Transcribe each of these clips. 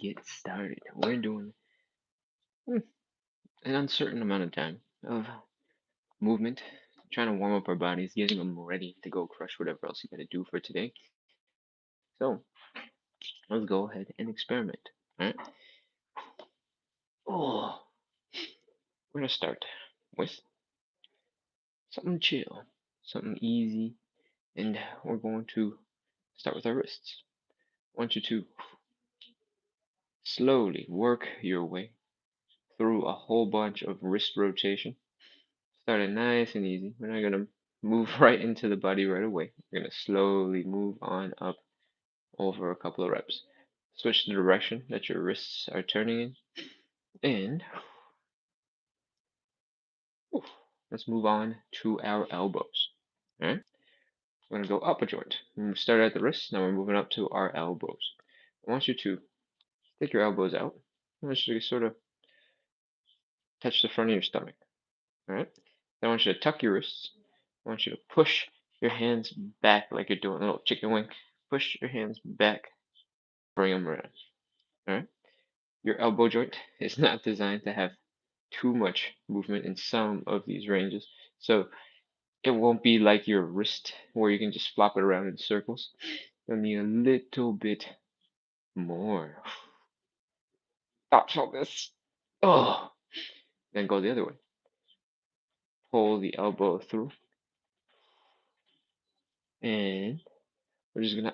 get started. We're doing hmm, an uncertain amount of time of movement, trying to warm up our bodies, getting them ready to go crush whatever else you got to do for today. So let's go ahead and experiment. All right. Oh, we're gonna start with something chill, something easy, and we're going to start with our wrists. I want you to slowly work your way through a whole bunch of wrist rotation. Start it nice and easy. We're not gonna move right into the body right away. We're gonna slowly move on up over a couple of reps. Switch the direction that your wrists are turning in, and let's move on to our elbows. All right, we're gonna go up a joint. We started at the wrist. Now we're moving up to our elbows. I want you to stick your elbows out. I want you to sort of touch the front of your stomach. All right. Then I want you to tuck your wrists. I want you to push your hands back like you're doing a little chicken wing. Push your hands back, bring them around. All right. Your elbow joint is not designed to have too much movement in some of these ranges. So it won't be like your wrist where you can just flop it around in circles. You'll need a little bit more. Stop this. Oh, then go the other way. Pull the elbow through, and we're just gonna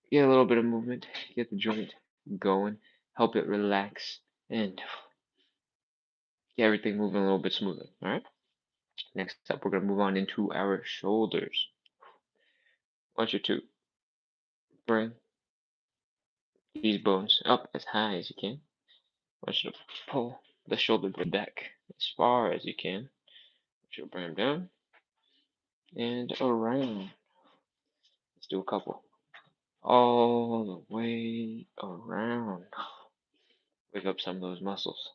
get a little bit of movement, get the joint going, help it relax, and get everything moving a little bit smoother. All right. Next up, we're gonna move on into our shoulders. I want you to bring these bones up as high as you can. I want you to pull the shoulder blade back as far as you can. I want you to bring them down and around. Let's do a couple. All the way around. Wake up some of those muscles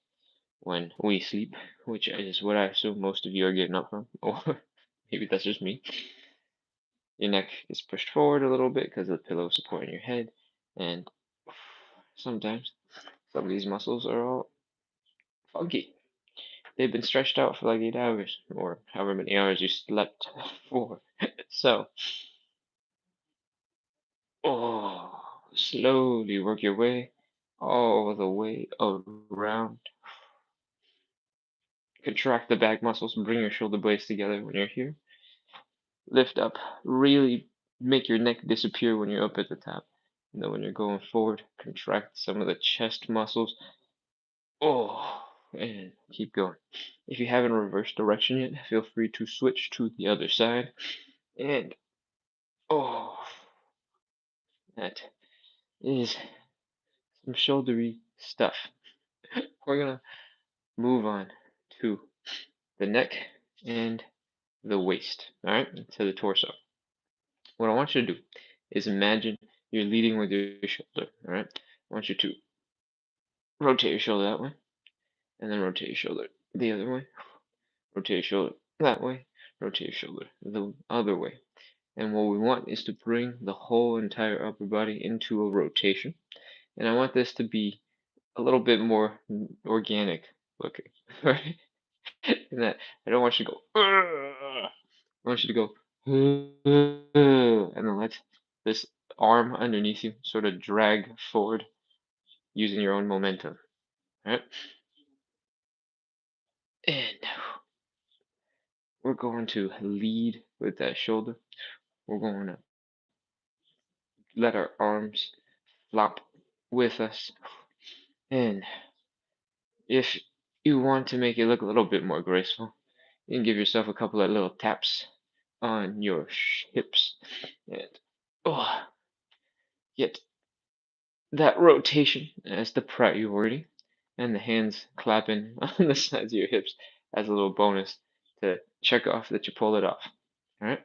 when we sleep, which is what I assume most of you are getting up from, or maybe that's just me. Your neck is pushed forward a little bit because of the pillow supporting your head, and sometimes some of these muscles are all funky. They've been stretched out for like 8 hours, or however many hours you slept for. So, slowly work your way all the way around. Contract the back muscles and bring your shoulder blades together when you're here. Lift up. Really make your neck disappear when you're up at the top. And then when you're going forward, contract some of the chest muscles. And keep going. If you haven't reversed direction yet, feel free to switch to the other side. And oh, that is some shouldery stuff. We're gonna move on to the neck and the waist. All right, to the torso. What I want you to do is imagine you're leading with your shoulder. All right, I want you to rotate your shoulder that way, and then rotate your shoulder the other way. Rotate your shoulder that way. Rotate your shoulder the other way. And what we want is to bring the whole entire upper body into a rotation. And I want this to be a little bit more organic looking, right? And that I don't want you to go. "Ugh." I want you to go, "Ugh," and then let this arm underneath you sort of drag forward using your own momentum. Right? And we're going to lead with that shoulder. We're going to let our arms flop with us. And if you want to make it look a little bit more graceful, you can give yourself a couple of little taps on your hips and oh, get that rotation as the priority, and the hands clapping on the sides of your hips as a little bonus to check off that you pulled it off. All right,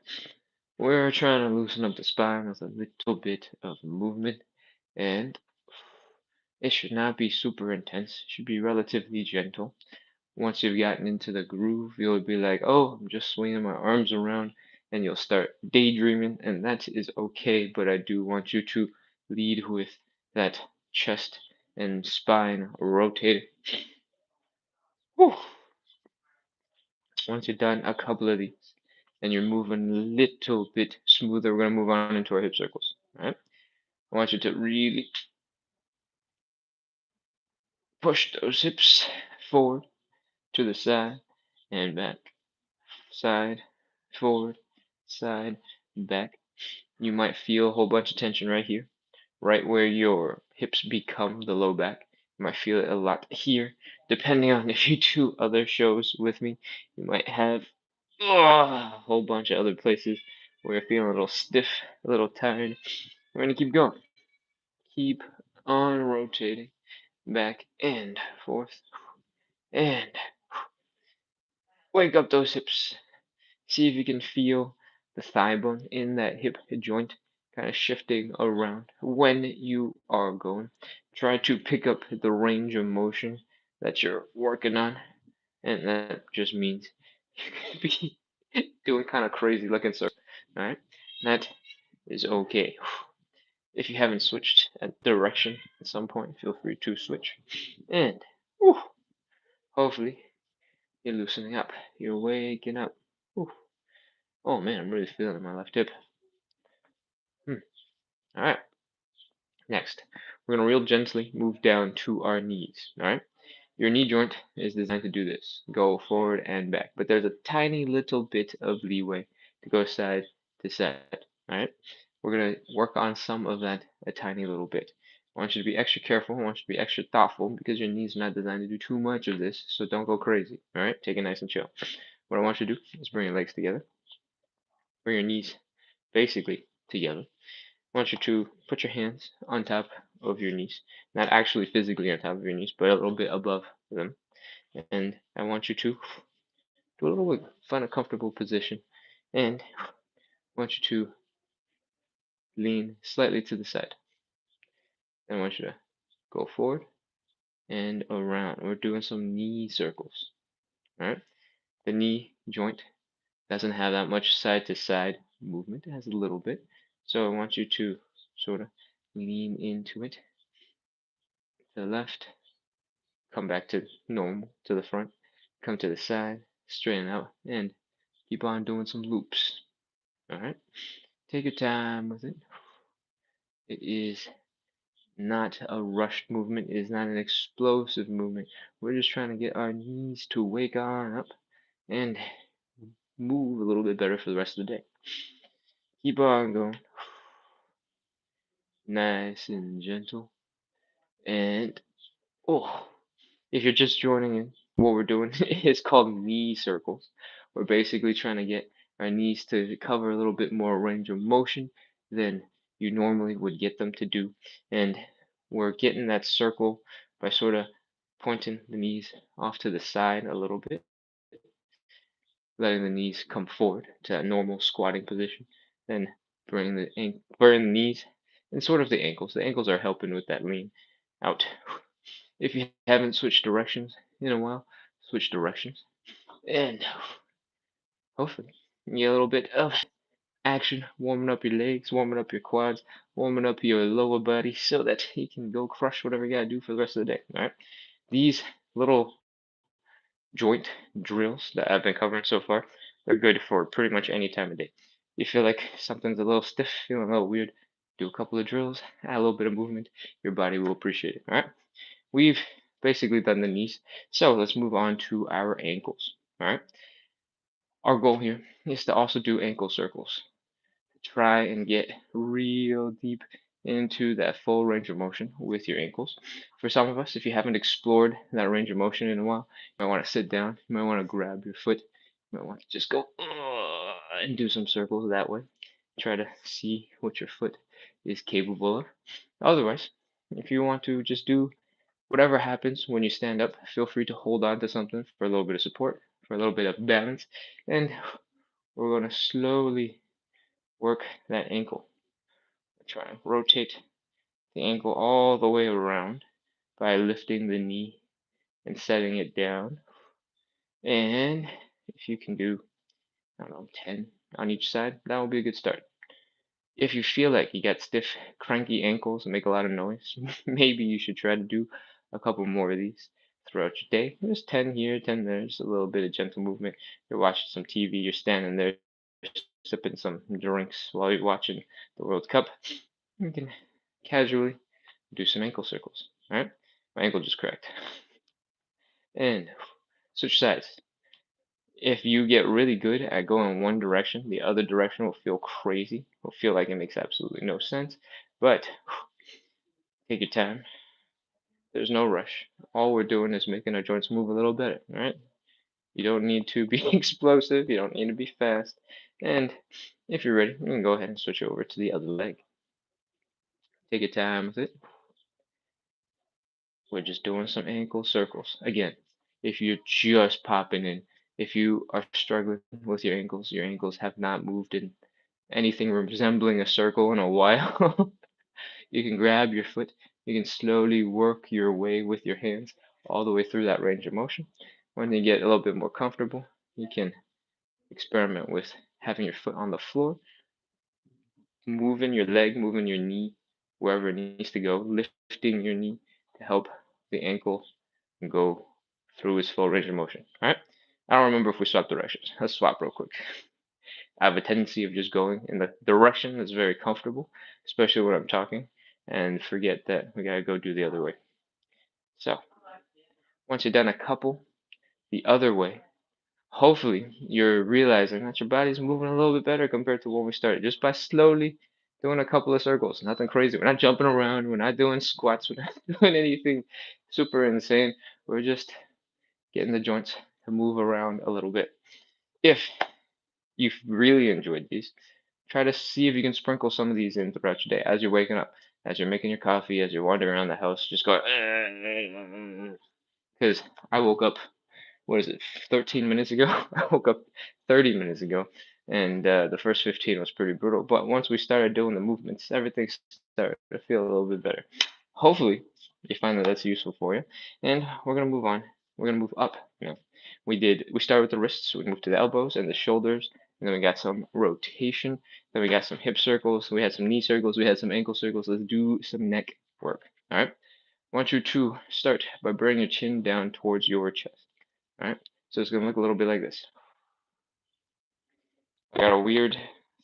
we're trying to loosen up the spine with a little bit of movement, and it should not be super intense. It should be relatively gentle. Once you've gotten into the groove, you'll be like, oh, I'm just swinging my arms around, and you'll start daydreaming, and that is okay, but I do want you to lead with that chest and spine rotating. Whew. Once you're done a couple of these and you're moving a little bit smoother, we're going to move on into our hip circles. All right. I want you to really push those hips forward to the side and back. Side, forward, side, back. You might feel a whole bunch of tension right here, right where your hips become the low back. You might feel it a lot here. Depending on if you do other shows with me, you might have a whole bunch of other places where you're feeling a little stiff, a little tired. We're going to keep going. Keep on rotating back and forth and wake up those hips. See if you can feel the thigh bone in that hip joint kind of shifting around when you are going. Try to pick up the range of motion that you're working on, and that just means you could be doing kind of crazy looking circles. Alright? That is okay. If you haven't switched at direction at some point, feel free to switch. And whew, hopefully you're loosening up. You're waking up. Whew. Oh man, I'm really feeling my left hip. All right. Next, we're going to real gently move down to our knees. All right. Your knee joint is designed to do this, go forward and back, but there's a tiny little bit of leeway to go side to side. All right. We're going to work on some of that a tiny little bit. I want you to be extra careful. I want you to be extra thoughtful because your knee's not designed to do too much of this, so don't go crazy. All right. Take it nice and chill. What I want you to do is bring your legs together, bring your knees basically together. I want you to put your hands on top of your knees, not actually physically on top of your knees, but a little bit above them. And I want you to do a little bit, find a comfortable position, and I want you to lean slightly to the side. And I want you to go forward and around. We're doing some knee circles. All right. The knee joint doesn't have that much side to side movement. It has a little bit. So I want you to sort of lean into it to the left, come back to normal, to the front, come to the side, straighten out, and keep on doing some loops. All right? Take your time with it. It is not a rushed movement, it is not an explosive movement. We're just trying to get our knees to wake on up and move a little bit better for the rest of the day. Keep on going. Nice and gentle. And oh, if you're just joining in, what we're doing is called knee circles. We're basically trying to get our knees to cover a little bit more range of motion than you normally would get them to do. And we're getting that circle by sort of pointing the knees off to the side a little bit, letting the knees come forward to that normal squatting position, then bring the knees and sort of the ankles. The ankles are helping with that lean out. If you haven't switched directions in a while, switch directions. And hopefully you get a little bit of action, warming up your legs, warming up your quads, warming up your lower body so that you can go crush whatever you gotta do for the rest of the day. Alright? These little joint drills that I've been covering so far, they're good for pretty much any time of day. You feel like something's a little stiff, feeling a little weird, do a couple of drills, add a little bit of movement, your body will appreciate it. Alright? We've basically done the knees, so let's move on to our ankles. Alright? Our goal here is to also do ankle circles. Try and get real deep into that full range of motion with your ankles. For some of us, if you haven't explored that range of motion in a while, you might want to sit down, you might want to grab your foot, you might want to just go and do some circles that way. Try to see what your foot is capable of. Otherwise, if you want to just do whatever happens when you stand up, feel free to hold on to something for a little bit of support, for a little bit of balance, and we're going to slowly work that ankle. Try and rotate the ankle all the way around by lifting the knee and setting it down. And if you can do, I don't know, 10 on each side, that will be a good start. If you feel like you got stiff, cranky ankles and make a lot of noise, maybe you should try to do a couple more of these throughout your day. Just 10 here, 10 there, just a little bit of gentle movement. You're watching some TV, you're standing there sipping some drinks while you're watching the World Cup. You can casually do some ankle circles. All right, my ankle just cracked. And switch sides. If you get really good at going one direction, the other direction will feel crazy. Will feel like it makes absolutely no sense. But take your time. There's no rush. All we're doing is making our joints move a little better. All right. You don't need to be explosive. You don't need to be fast. And if you're ready, you can go ahead and switch over to the other leg. Take your time with it. We're just doing some ankle circles. Again, if you're just popping in, if you are struggling with your ankles have not moved in anything resembling a circle in a while, you can grab your foot, you can slowly work your way with your hands all the way through that range of motion. When you get a little bit more comfortable, you can experiment with having your foot on the floor, moving your leg, moving your knee wherever it needs to go, lifting your knee to help the ankle go through its full range of motion. All right. I don't remember if we swapped directions. Let's swap real quick. I have a tendency of just going in the direction that's very comfortable, especially when I'm talking, and forget that we gotta go do the other way. So once you've done a couple the other way, hopefully you're realizing that your body's moving a little bit better compared to when we started, just by slowly doing a couple of circles. Nothing crazy. We're not jumping around. We're not doing squats. We're not doing anything super insane. We're just getting the joints to move around a little bit. If you've really enjoyed these, try to see if you can sprinkle some of these in throughout your day as you're waking up, as you're making your coffee, as you're wandering around the house. Just go, because I woke up, what is it, 13 minutes ago? I woke up 30 minutes ago, and the first 15 was pretty brutal. But once we started doing the movements, everything started to feel a little bit better. Hopefully, you find that that's useful for you. And we're gonna move on. We're gonna move up. We started with the wrists, we moved to the elbows and the shoulders, and then we got some rotation. Then we got some hip circles. We had some knee circles. We had some ankle circles. Let's do some neck work. All right. I want you to start by bringing your chin down towards your chest. All right. So it's gonna look a little bit like this. I got a weird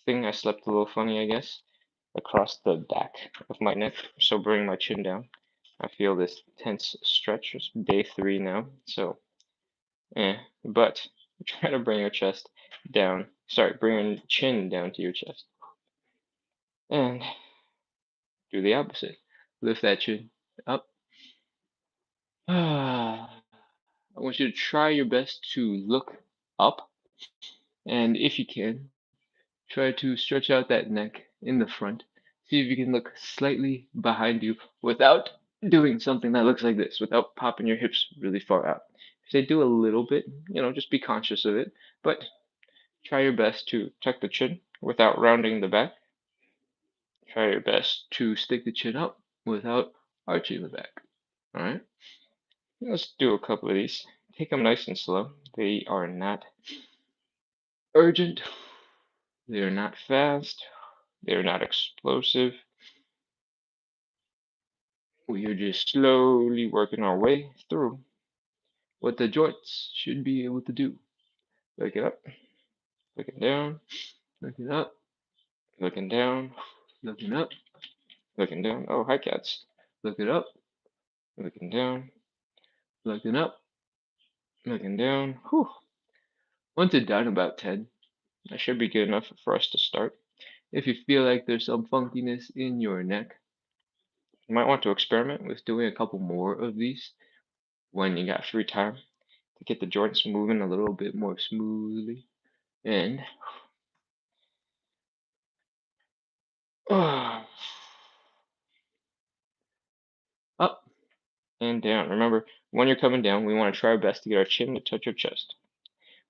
thing. I slept a little funny, I guess, across the back of my neck. So bring my chin down. I feel this tense stretch. It's day 3 now. So, but try to bring your chest down. Sorry, bring your chin down to your chest. And do the opposite. Lift that chin up. I want you to try your best to look up. And if you can, try to stretch out that neck in the front. See if you can look slightly behind you without doing something that looks like this, without popping your hips really far out. If they do a little bit, just be conscious of it, but try your best to tuck the chin without rounding the back. Try your best to stick the chin up without arching the back. All right? Let's do a couple of these. Take them nice and slow. They are not urgent. They are not fast. They are not explosive. We are just slowly working our way through what the joints should be able to do. Looking up, looking down, looking up, looking down, looking up, looking down. Oh, hi, cats. Looking up, looking down, looking up, looking down. Whew. Once it's done about 10, that should be good enough for us to start. If you feel like there's some funkiness in your neck, you might want to experiment with doing a couple more of these when you got free time to get the joints moving a little bit more smoothly. And up and down. Remember, when you're coming down, we want to try our best to get our chin to touch our chest.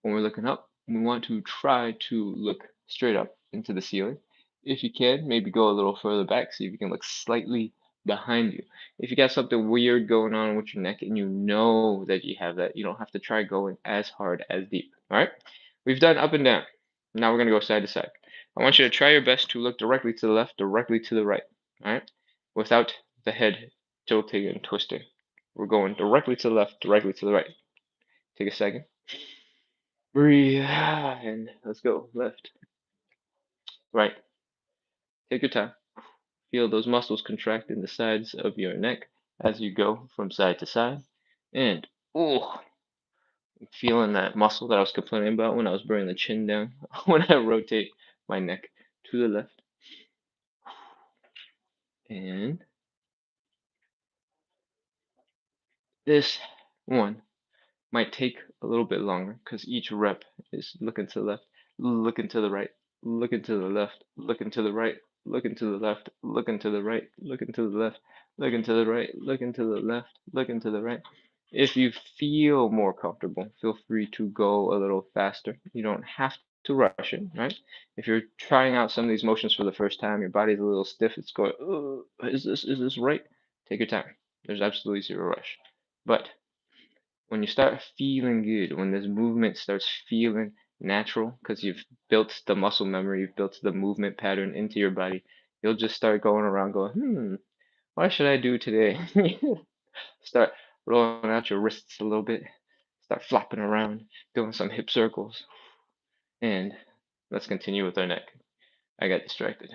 When we're looking up, we want to try to look straight up into the ceiling. If you can, maybe go a little further back, see if you can look slightly behind you. If you got something weird going on with your neck and you know that you have that, you don't have to try going as hard as deep. All right? We've done up and down. Now we're going to go side to side. I want you to try your best to look directly to the left, directly to the right, all right? Without the head tilting and twisting. We're going directly to the left, directly to the right. Take a second. Breathe, and let's go. Left, right. Take your time. Feel those muscles contract in the sides of your neck as you go from side to side. And, oh, feeling that muscle that I was complaining about when I was bringing the chin down when I rotate my neck to the left. And this one might take a little bit longer because each rep is looking to the left, looking to the right, looking to the left, looking to the right, looking to the left, looking to the right, looking to the left, looking to the right, looking to the left, looking to the right. If you feel more comfortable, feel free to go a little faster. You don't have to rush it, right? If you're trying out some of these motions for the first time, your body's a little stiff, it's going, is this right? Take your time. There's absolutely zero rush. But when you start feeling good, when this movement starts feeling natural, because you've built the muscle memory, you've built the movement pattern into your body, you'll just start going around going, what should I do today? Start rolling out your wrists a little bit, start flopping around, doing some hip circles, and let's continue with our neck. I got distracted.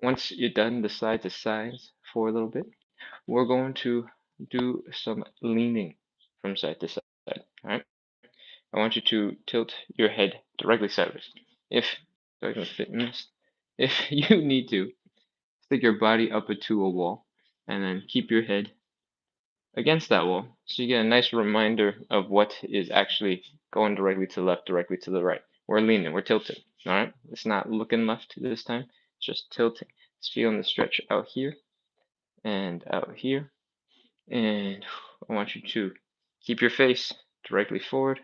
Once you're done the side to sides for a little bit, we're going to do some leaning from side to side. All right. I want you to tilt your head directly sideways. If you need to, stick your body up into a wall and then keep your head against that wall so you get a nice reminder of what is actually going directly to the left, directly to the right. We're leaning, we're tilting, all right? It's not looking left this time, it's just tilting. It's feeling the stretch out here and out here. And I want you to keep your face directly forward,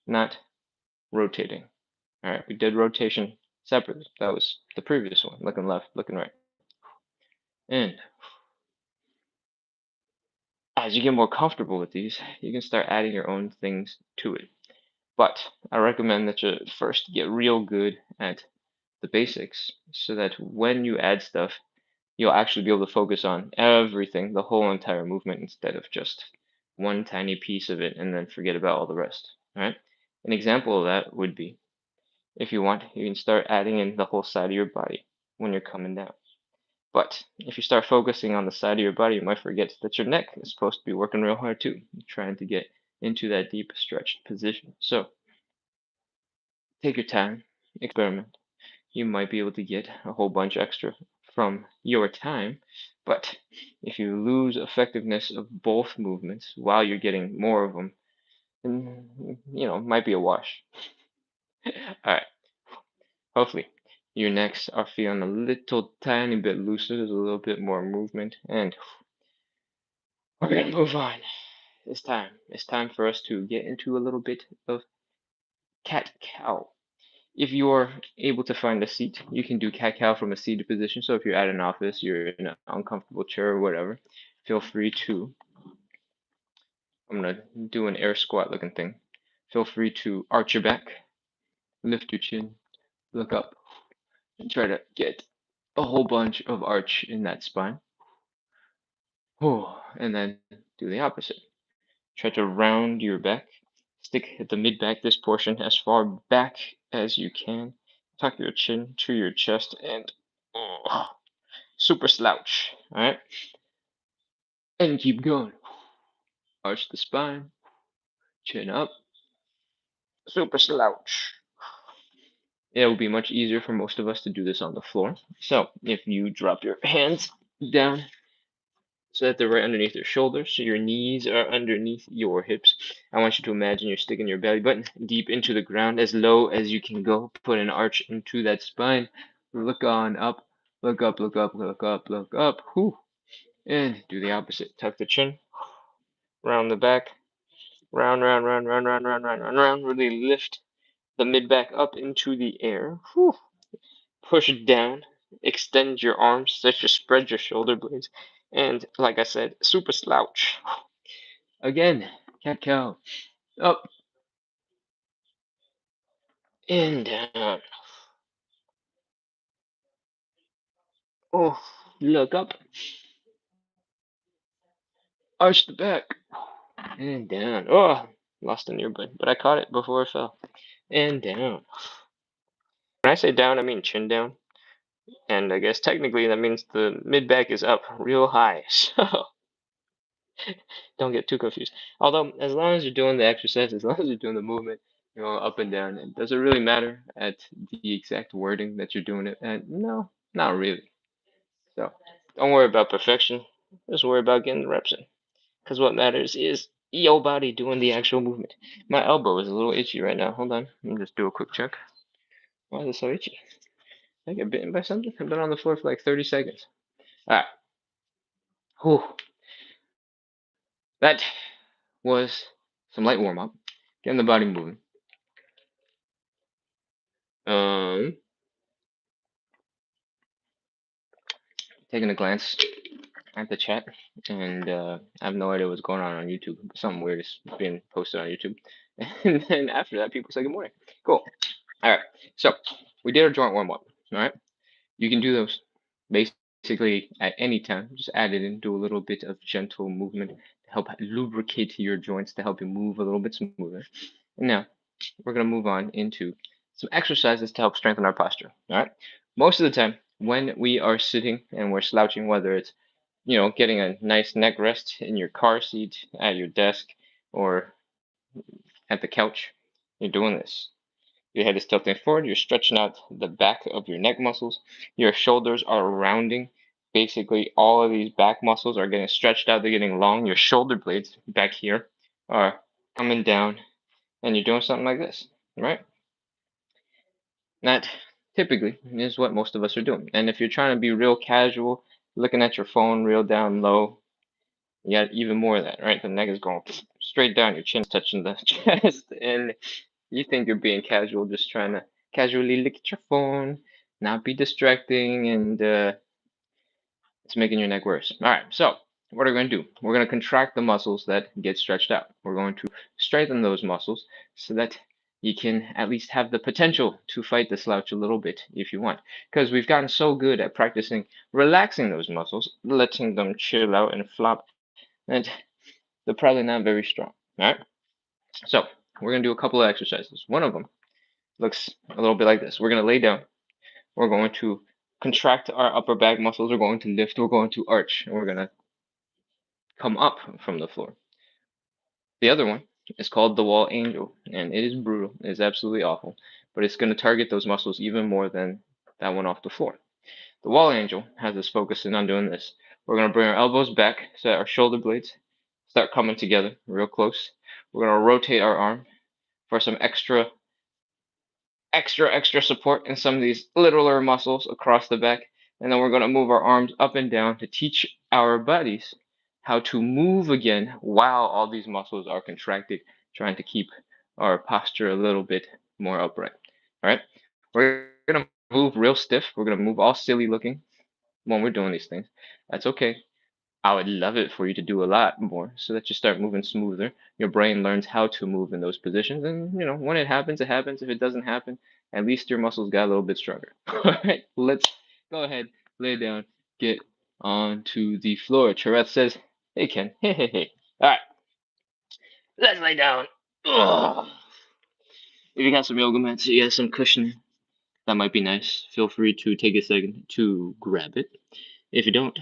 not rotating. All right, we did rotation separately. That was the previous one, looking left, looking right. And as you get more comfortable with these, you can start adding your own things to it. But I recommend that you first get real good at the basics so that when you add stuff, you'll actually be able to focus on everything, the whole entire movement, instead of just one tiny piece of it and then forget about all the rest. All right. An example of that would be, if you want, you can start adding in the whole side of your body when you're coming down. But if you start focusing on the side of your body, you might forget that your neck is supposed to be working real hard too, trying to get into that deep stretched position. So take your time, experiment. You might be able to get a whole bunch extra from your time, but if you lose effectiveness of both movements while you're getting more of them, then it might be a wash. All right. Hopefully, your necks are feeling a little tiny bit looser. There's a little bit more movement, and we're gonna move on. It's time. It's time for us to get into a little bit of cat-cow. If you're able to find a seat, you can do cat-cow from a seated position. So if you're at an office, you're in an uncomfortable chair or whatever, feel free to. I'm gonna do an air squat looking thing. Feel free to arch your back, lift your chin, look up, and try to get a whole bunch of arch in that spine. And then do the opposite. Try to round your back. Stick the mid back, this portion, as far back as you can. Tuck your chin to your chest and super slouch. All right. And keep going. Arch the spine, chin up, super slouch. It will be much easier for most of us to do this on the floor. So if you drop your hands down so that they're right underneath your shoulders, so your knees are underneath your hips. I want you to imagine you're sticking your belly button deep into the ground, as low as you can go. Put an arch into that spine. Look on up, look up, look up, look up, look up. Whew. And do the opposite. Tuck the chin, round the back, round, round, round, round, round, round, round, round, round. Really lift the mid back up into the air. Whew. Push it down. Extend your arms, such as spread your shoulder blades. And like I said, super slouch. Again, cat cow. Up and down. Oh, look up, arch the back, and down. Oh, lost an earbud, but I caught it before it fell. And down. When I say down, I mean chin down. And I guess technically that means the mid back is up real high. So don't get too confused. Although, as long as you're doing the exercise, as long as you're doing the movement, up and down, it doesn't really matter at the exact wording that you're doing it. And no, not really. So don't worry about perfection. Just worry about getting the reps in. Because what matters is your body doing the actual movement. My elbow is a little itchy right now. Hold on. Let me just do a quick check. Why is it so itchy? Did I get bitten by something? I've been on the floor for like 30 seconds. Alright. Whew. That was some light warm up. Getting the body moving. Um, Taking a glance at the chat, and I have no idea what's going on YouTube. Something weird is being posted on YouTube. And then after that, people say good morning. Cool. Alright. So, we did our joint warm up. Alright. You can do those basically at any time. Just add it in, do a little bit of gentle movement to help lubricate your joints, to help you move a little bit smoother. And now we're going to move on into some exercises to help strengthen our posture. All right. Most of the time, when we are sitting and we're slouching, whether it's getting a nice neck rest in your car seat, at your desk, or at the couch, you're doing this. Your head is tilting forward. You're stretching out the back of your neck muscles. Your shoulders are rounding. Basically, all of these back muscles are getting stretched out. They're getting long. Your shoulder blades back here are coming down, and you're doing something like this, right? That typically is what most of us are doing. And if you're trying to be real casual, looking at your phone real down low, you got even more of that, right? The neck is going straight down, your chin's touching the chest, and you think you're being casual, just trying to casually look at your phone, not be distracting, and it's making your neck worse. All right, so what are we going to do? We're going to contract the muscles that get stretched out. We're going to strengthen those muscles so that you can at least have the potential to fight the slouch a little bit if you want. Because we've gotten so good at practicing relaxing those muscles, letting them chill out and flop, that they're probably not very strong. All right, so we're going to do a couple of exercises. One of them looks a little bit like this. We're going to lay down. We're going to contract our upper back muscles. We're going to lift. We're going to arch. And we're going to come up from the floor. The other one is called the wall angel, and it is brutal. It is absolutely awful, but it's going to target those muscles even more than that one off the floor. The wall angel has us focusing on doing this. We're going to bring our elbows back so that our shoulder blades start coming together real close. We're going to rotate our arm for some extra support in some of these littler muscles across the back. And then we're going to move our arms up and down to teach our bodies how to move again while all these muscles are contracted, trying to keep our posture a little bit more upright. All right. We're going to move real stiff. We're going to move all silly looking when we're doing these things. That's okay. I would love it for you to do a lot more so that you start moving smoother. Your brain learns how to move in those positions. And, when it happens, it happens. If it doesn't happen, at least your muscles got a little bit stronger. All right, let's go ahead, lay down, get onto the floor. Charette says, hey, Ken. Hey, hey, hey. All right, let's lay down. Ugh. If you got some yoga mats, you got some cushioning, that might be nice. Feel free to take a second to grab it. If you don't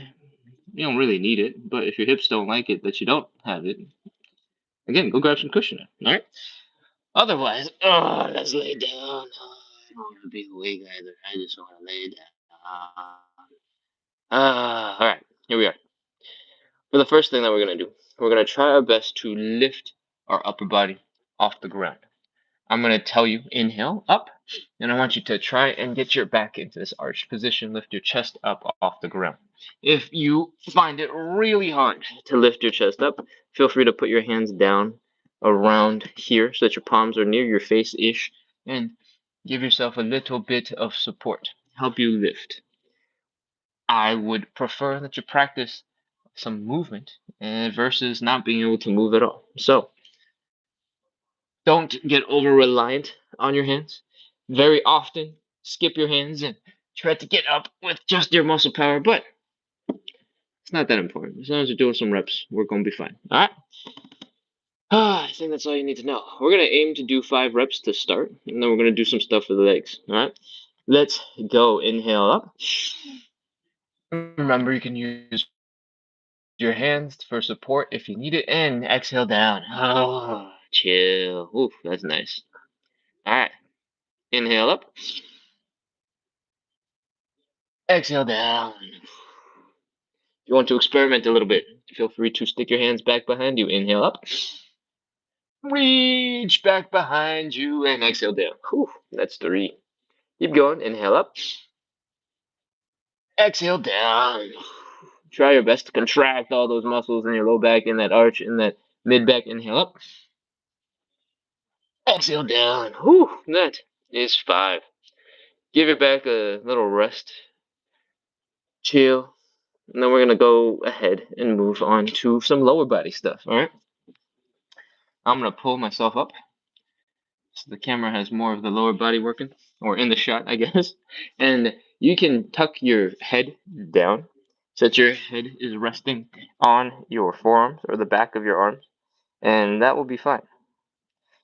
really need it, but if your hips don't like it that you don't have it, again, go grab some cushioning. All right. Otherwise, let's lay down. I don't want to be awake either. I just want to lay down. All right. Here we are. For the first thing that we're gonna do, we're gonna try our best to lift our upper body off the ground. I'm going to tell you, inhale, up, and I want you to try and get your back into this arched position, lift your chest up off the ground. If you find it really hard to lift your chest up, feel free to put your hands down around here so that your palms are near your face-ish, and give yourself a little bit of support. Help you lift. I would prefer that you practice some movement versus not being able to move at all. So, don't get over reliant on your hands. Very often, skip your hands and try to get up with just your muscle power, but it's not that important. As long as you're doing some reps, we're gonna be fine. All right. I think that's all you need to know. We're gonna aim to do 5 reps to start, and then we're gonna do some stuff for the legs. All right. Let's go. Inhale up. Remember, you can use your hands for support if you need it, and exhale down. Oh, chill. Ooh, that's nice. All right. Inhale up. Exhale down. If you want to experiment a little bit, feel free to stick your hands back behind you. Inhale up. Reach back behind you and exhale down. Whew, that's 3. Keep going. Inhale up. Exhale down. Try your best to contract all those muscles in your low back, in that arch, in that mid back. Inhale up. Exhale down. Whew, that is 5. Give your back a little rest. Chill. And then we're going to go ahead and move on to some lower body stuff. All right. I'm going to pull myself up so the camera has more of the lower body working, or in the shot, I guess. And you can tuck your head down so that your head is resting on your forearms or the back of your arms, and that will be fine.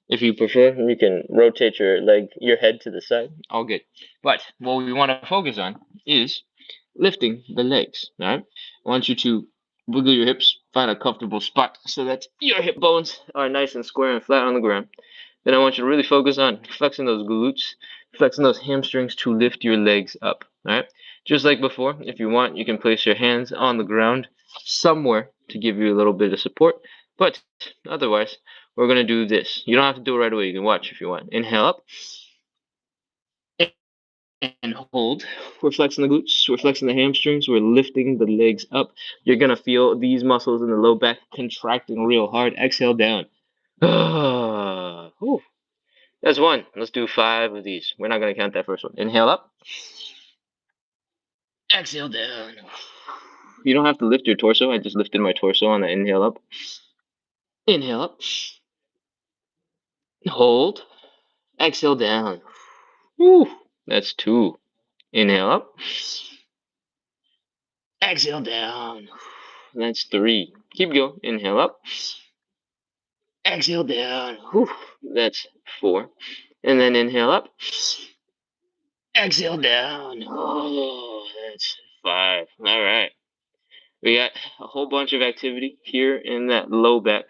If you prefer, you can rotate your head to the side, all good. But what we want to focus on is lifting the legs. All right, I want you to wiggle your hips, find a comfortable spot so that your hip bones are nice and square and flat on the ground. Then I want you to really focus on flexing those glutes, flexing those hamstrings to lift your legs up. All right, just like before, if you want, you can place your hands on the ground somewhere to give you a little bit of support. But otherwise, we're gonna do this. You don't have to do it right away. You can watch if you want. Inhale up and hold. We're flexing the glutes, we're flexing the hamstrings, we're lifting the legs up. You're gonna feel these muscles in the low back contracting real hard. Exhale down. Whew. That's 1. Let's do 5 of these. We're not gonna count that first one. Inhale up. Exhale down. You don't have to lift your torso. I just lifted my torso on the inhale up. Inhale up. Hold. Exhale down. Whew. That's 2. Inhale up. Exhale down. That's 3. Keep going. Inhale up. Exhale down. Whew. That's 4. And then inhale up. Exhale down. Oh, that's 5. All right. We got a whole bunch of activity here in that low back.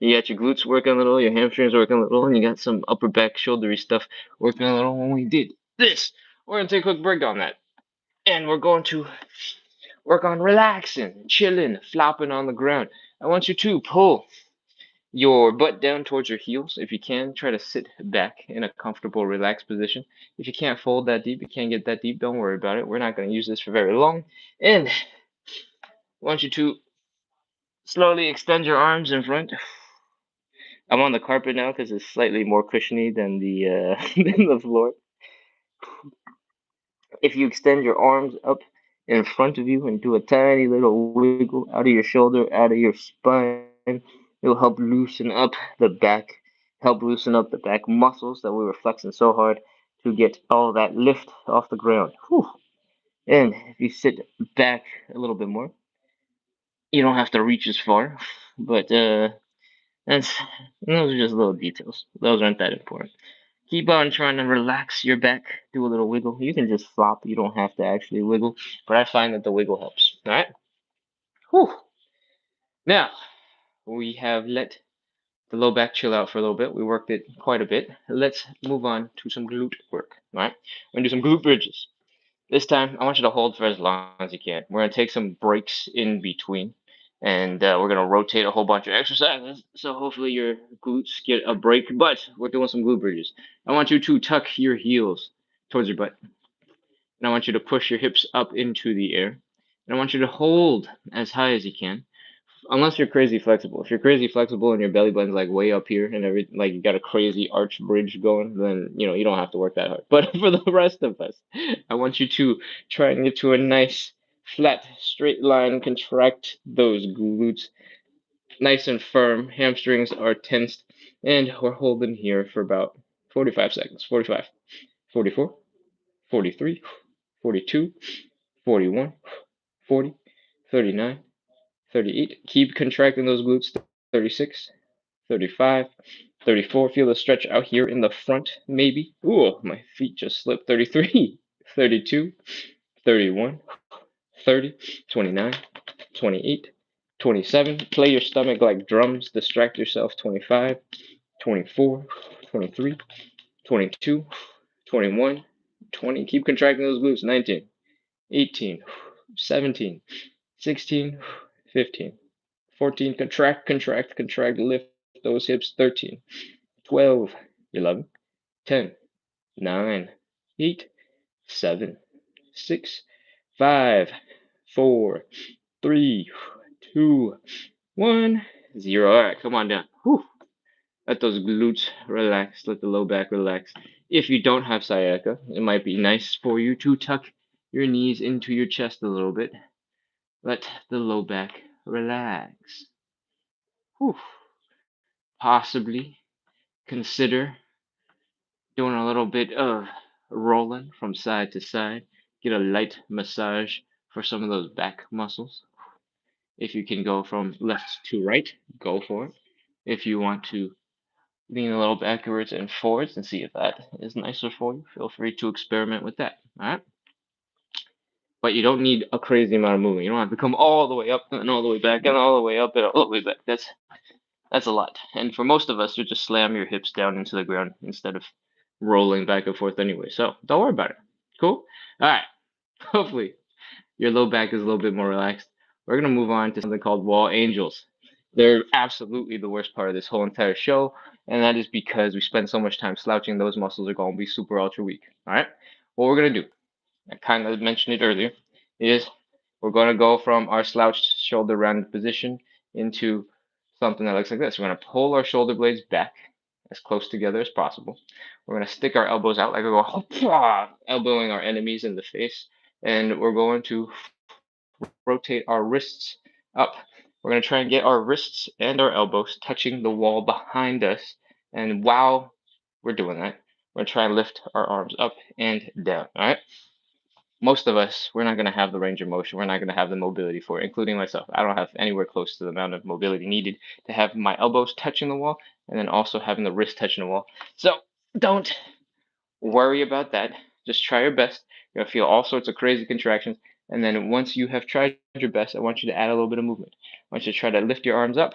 You got your glutes working a little, your hamstrings working a little, and you got some upper back shouldery stuff working a little when we did this. We're going to take a quick break on that. And we're going to work on relaxing, chilling, flopping on the ground. I want you to pull your butt down towards your heels. If you can, try to sit back in a comfortable, relaxed position. If you can't fold that deep, you can't get that deep, don't worry about it. We're not going to use this for very long. And I want you to slowly extend your arms in front. I'm on the carpet now because it's slightly more cushiony than the than the floor. If you extend your arms up in front of you and do a tiny little wiggle out of your shoulder, out of your spine, it'll help loosen up the back, help loosen up the back muscles that we were flexing so hard to get all that lift off the ground. Whew. And if you sit back a little bit more, you don't have to reach as far, but that's those are just little details. Those aren't that important. Keep on trying to relax your back. Do a little wiggle. You can just flop. You don't have to actually wiggle, but I find that the wiggle helps. All right. Whew. Now we have let the low back chill out for a little bit. We worked it quite a bit. Let's move on to some glute work. All right. We're gonna do some glute bridges. This time, I want you to hold for as long as you can. We're going to take some breaks in between, and we're going to rotate a whole bunch of exercises, so hopefully your glutes get a break, but we're doing some glute bridges. I want you to tuck your heels towards your butt, and I want you to push your hips up into the air, and I want you to hold as high as you can, unless you're crazy flexible. If you're crazy flexible and your belly button's like way up here and like you got a crazy arch bridge going, then you don't have to work that hard. But for the rest of us, I want you to try and get to a nice flat straight line, contract those glutes nice and firm. Hamstrings are tensed, and we're holding here for about 45 seconds. 45, 44, 43, 42, 41, 40, 39, 38. Keep contracting those glutes. 36, 35, 34. Feel the stretch out here in the front, maybe. Ooh, my feet just slipped. 33, 32, 31, 30, 29, 28, 27. Play your stomach like drums. Distract yourself. 25, 24, 23, 22, 21, 20. Keep contracting those glutes. 19, 18, 17, 16, 15, 14. Contract, contract, contract. Lift those hips. 13, 12, 11, 10, 9, 8, 7, 6, 5, 4, 3, 2, 1, 0. All right, come on down. Whew. Let those glutes relax. Let the low back relax. If you don't have sciatica, it might be nice for you to tuck your knees into your chest a little bit. Let the low back relax. Whew. Possibly consider doing a little bit of rolling from side to side. Get a light massage for some of those back muscles. If you can go from left to right, go for it. If you want to lean a little backwards and forwards and see if that is nicer for you, feel free to experiment with that. All right. But you don't need a crazy amount of movement. You don't have to come all the way up and all the way back and all the way up and all the way back. That's a lot. And for most of us, you just slam your hips down into the ground instead of rolling back and forth anyway. So don't worry about it. Cool? All right. Hopefully your low back is a little bit more relaxed. We're going to move on to something called wall angels. They're absolutely the worst part of this whole entire show, and that is because we spend so much time slouching, those muscles are going to be super ultra weak. All right? What we're going to do, I kind of mentioned it earlier, is we're going to go from our slouched shoulder rounded position into something that looks like this. We're going to pull our shoulder blades back as close together as possible. We're going to stick our elbows out like we're going, elbowing our enemies in the face, and we're going to rotate our wrists up. We're going to try and get our wrists and our elbows touching the wall behind us. And while we're doing that, we're going to try and lift our arms up and down. All right. Most of us, we're not going to have the range of motion. We're not going to have the mobility for it, including myself. I don't have anywhere close to the amount of mobility needed to have my elbows touching the wall and then also having the wrist touching the wall. So don't worry about that. Just try your best. You're going to feel all sorts of crazy contractions. And then once you have tried your best, I want you to add a little bit of movement. I want you to try to lift your arms up,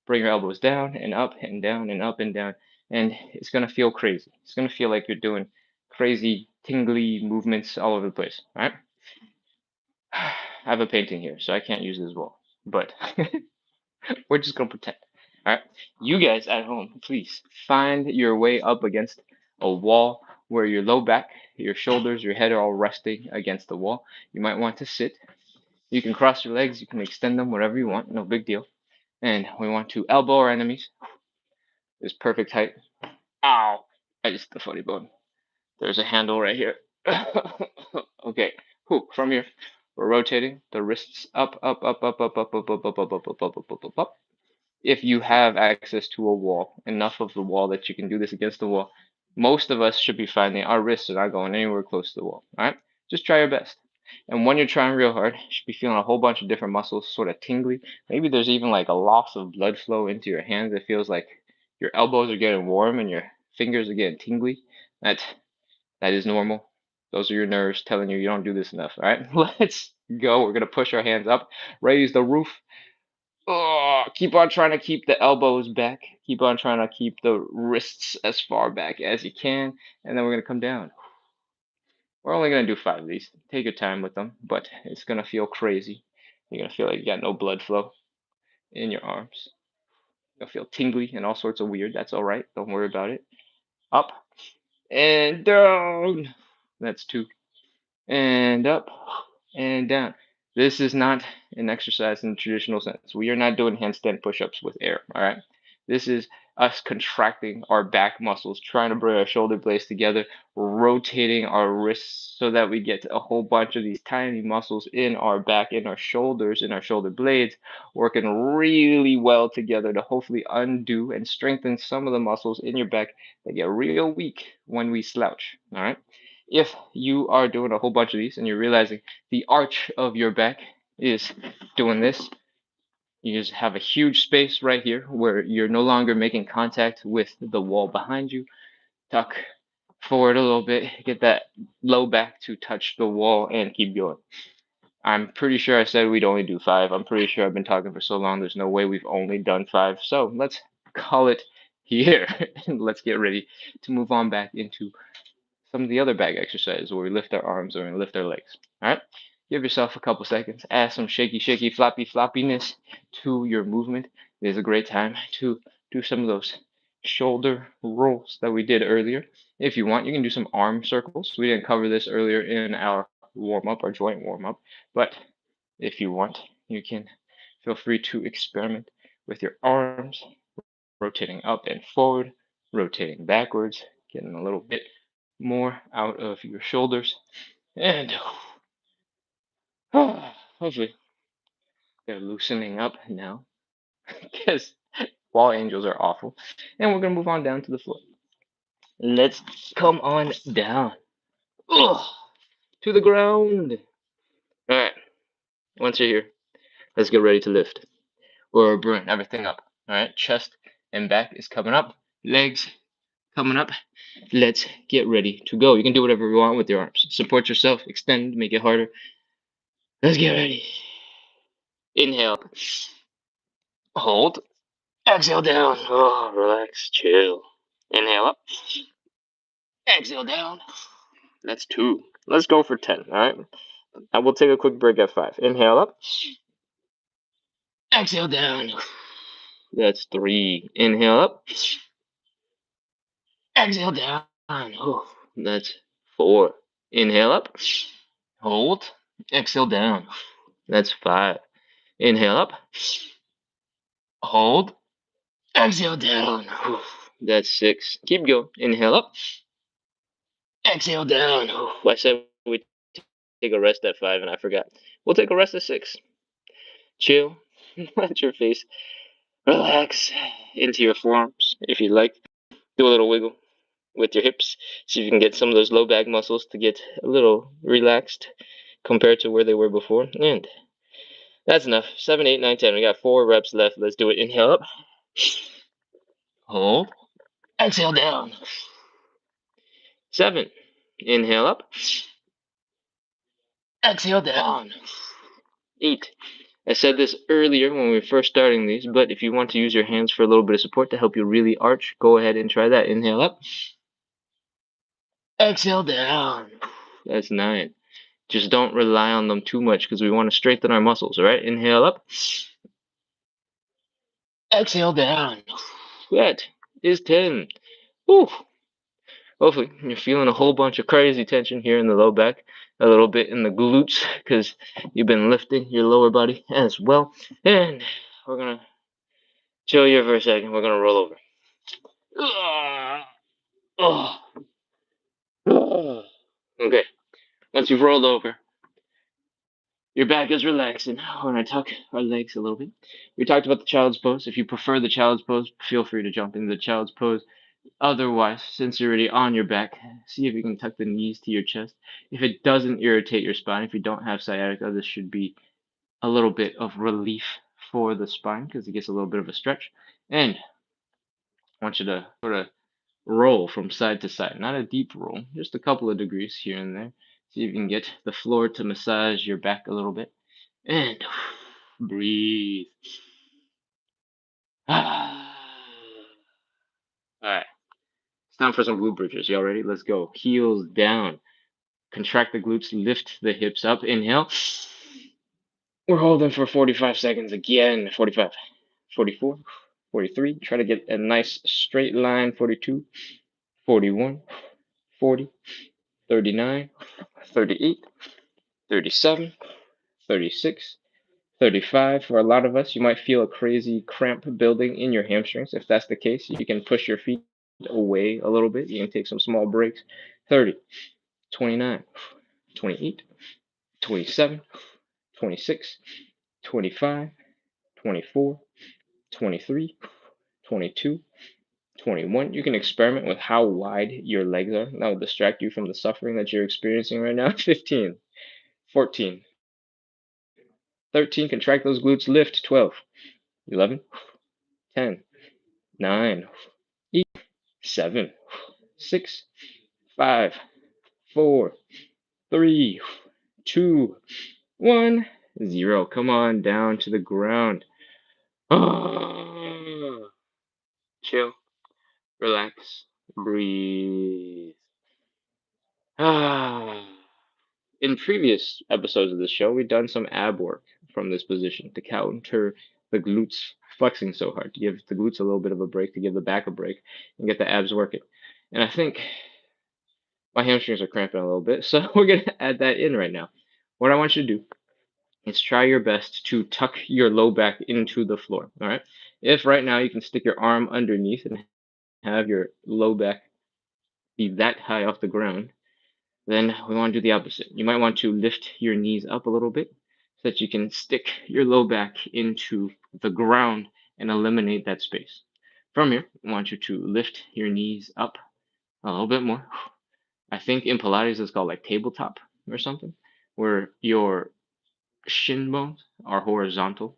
bring your elbows down and up and down and up and down. And it's going to feel crazy. It's going to feel like you're doing crazy, tingly movements all over the place. All right? I have a painting here, so I can't use this wall. But we're just going to pretend. All right? You guys at home, please find your way up against a wall where your low back, your shoulders, your head are all resting against the wall. You might want to sit. You can cross your legs, you can extend them, whatever you want, no big deal. And we want to elbow our enemies. This perfect height. Ow! I just hit the funny bone. There's a handle right here. Okay, from here, we're rotating the wrists up, up, up, up, up, up, up, up, up, up, up, up, up, up, up, up, up. If you have access to a wall, enough of the wall that you can do this against the wall, most of us should be finding our wrists are not going anywhere close to the wall. All right, just try your best. And when you're trying real hard, you should be feeling a whole bunch of different muscles sort of tingly. Maybe there's even like a loss of blood flow into your hands. It feels like your elbows are getting warm and your fingers are getting tingly. That is normal. Those are your nerves telling you you don't do this enough. All right, let's go. We're gonna push our hands up, raise the roof. Oh, keep on trying to keep the elbows back. Keep on trying to keep the wrists as far back as you can. And then we're going to come down. We're only going to do 5 of these. Take your time with them, but it's going to feel crazy. You're going to feel like you got no blood flow in your arms. You'll feel tingly and all sorts of weird. That's all right. Don't worry about it. Up and down. That's 2. And up and down. This is not an exercise in the traditional sense. We are not doing handstand push-ups with air, all right? This is us contracting our back muscles, trying to bring our shoulder blades together, rotating our wrists so that we get a whole bunch of these tiny muscles in our back, in our shoulders, in our shoulder blades, working really well together to hopefully undo and strengthen some of the muscles in your back that get real weak when we slouch, all right? if you are doing a whole bunch of these and you're realizing the arch of your back is doing this, you just have a huge space right here where you're no longer making contact with the wall behind you. Tuck forward a little bit, get that low back to touch the wall, and keep going. I'm pretty sure I said we'd only do 5. I'm pretty sure I've been talking for so long, there's no way we've only done 5. So let's call it here. And let's get ready to move on back into some of the other back exercises where we lift our arms or we lift our legs. All right? Give yourself a couple seconds. Add some shaky, shaky, floppy, floppiness to your movement. It is a great time to do some of those shoulder rolls that we did earlier. If you want, you can do some arm circles. We didn't cover this earlier in our warm up, our joint warm up, but if you want, you can feel free to experiment with your arms, rotating up and forward, rotating backwards, getting a little bit more out of your shoulders, and hopefully they're loosening up now because wall angels are awful. And we're gonna move on down to the floor. Let's come on down. Ugh, to the ground. All right. Once you're here, let's get ready to lift or bring everything up. All right. Chest and back is coming up. Legs coming up. Let's get ready to go. You can do whatever you want with your arms. Support yourself. Extend. Make it harder. Let's get ready. Inhale. Hold. Exhale down. Oh, relax. Chill. Inhale up. Exhale down. That's 2. Let's go for 10. All right. I will take a quick break at 5. Inhale up. Exhale down. That's 3. Inhale up. Exhale down. Oh, that's 4. Inhale up. Hold. Exhale down. That's 5. Inhale up. Hold. Exhale down. That's 6. Keep going. Inhale up. Exhale down. I said we take a rest at 5 and I forgot. We'll take a rest at 6. Chill. Let your face relax into your forearms if you like. Do a little wiggle with your hips. See if you can get some of those low back muscles to get a little relaxed compared to where they were before. And that's enough. 7, 8, 9, 10. We got 4 reps left. Let's do it. Inhale up. Hold. Exhale down. 7. Inhale up. Exhale down. 8. I said this earlier when we were first starting these, but if you want to use your hands for a little bit of support to help you really arch, go ahead and try that. Inhale up. Exhale down. That's 9. Just don't rely on them too much because we want to strengthen our muscles, all right? Inhale up. Exhale down. That is 10. Whew. Hopefully, you're feeling a whole bunch of crazy tension here in the low back, a little bit in the glutes because you've been lifting your lower body as well. And we're going to chill here for a second. We're going to roll over. Okay, once you've rolled over, your back is relaxing. We're going to tuck our legs a little bit. We talked about the child's pose. If you prefer the child's pose, feel free to jump into the child's pose. Otherwise, since you're already on your back, see if you can tuck the knees to your chest. If it doesn't irritate your spine, if you don't have sciatica, this should be a little bit of relief for the spine because it gets a little bit of a stretch. And I want you to sort of roll from side to side. Not a deep roll, just a couple of degrees here and there. See if you can get the floor to massage your back a little bit. And breathe. All right. It's time for some glute bridges. Y'all ready? Let's go. Heels down. Contract the glutes, lift the hips up. Inhale. We're holding for 45 seconds again. 45, 44, 43. Try to get a nice straight line. 42, 41, 40, 39, 38, 37, 36, 35. For a lot of us, you might feel a crazy cramp building in your hamstrings. If that's the case, you can push your feet away a little bit. You can take some small breaks. 30, 29, 28, 27, 26, 25, 24, 23, 22, 21. You can experiment with how wide your legs are. That will distract you from the suffering that you're experiencing right now. 15, 14, 13. Contract those glutes. Lift. 12, 11, 10, 9, 8, 7, 6, 5, 4, 3, 2, 1, 0. Come on down to the ground. Chill, relax, breathe. In previous episodes of the show, we've done some ab work from this position to counter the glutes flexing so hard, to give the glutes a little bit of a break, to give the back a break, and get the abs working. And I think my hamstrings are cramping a little bit, so we're going to add that in right now. What I want you to do is try your best to tuck your low back into the floor, all right? If right now you can stick your arm underneath and have your low back be that high off the ground, then we want to do the opposite. You might want to lift your knees up a little bit so that you can stick your low back into the ground and eliminate that space. From here, I want you to lift your knees up a little bit more. I think in Pilates it's called like tabletop or something, where your shin bones are horizontal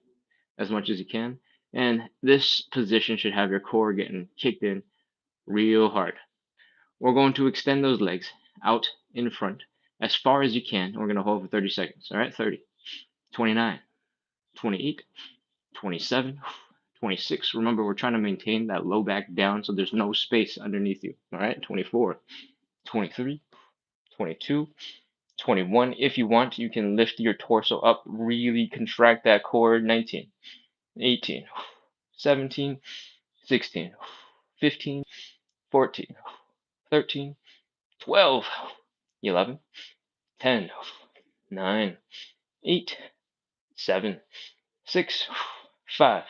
as much as you can. And this position should have your core getting kicked in real hard. We're going to extend those legs out in front as far as you can. We're going to hold for 30 seconds. All right, 30, 29, 28, 27, 26. Remember, we're trying to maintain that low back down so there's no space underneath you. All right, 24, 23, 22, 21. If you want, you can lift your torso up, really contract that core. 19, 18, 17, 16, 15, 14, 13, 12, 11, 10, 9, 8, 7, 6, 5,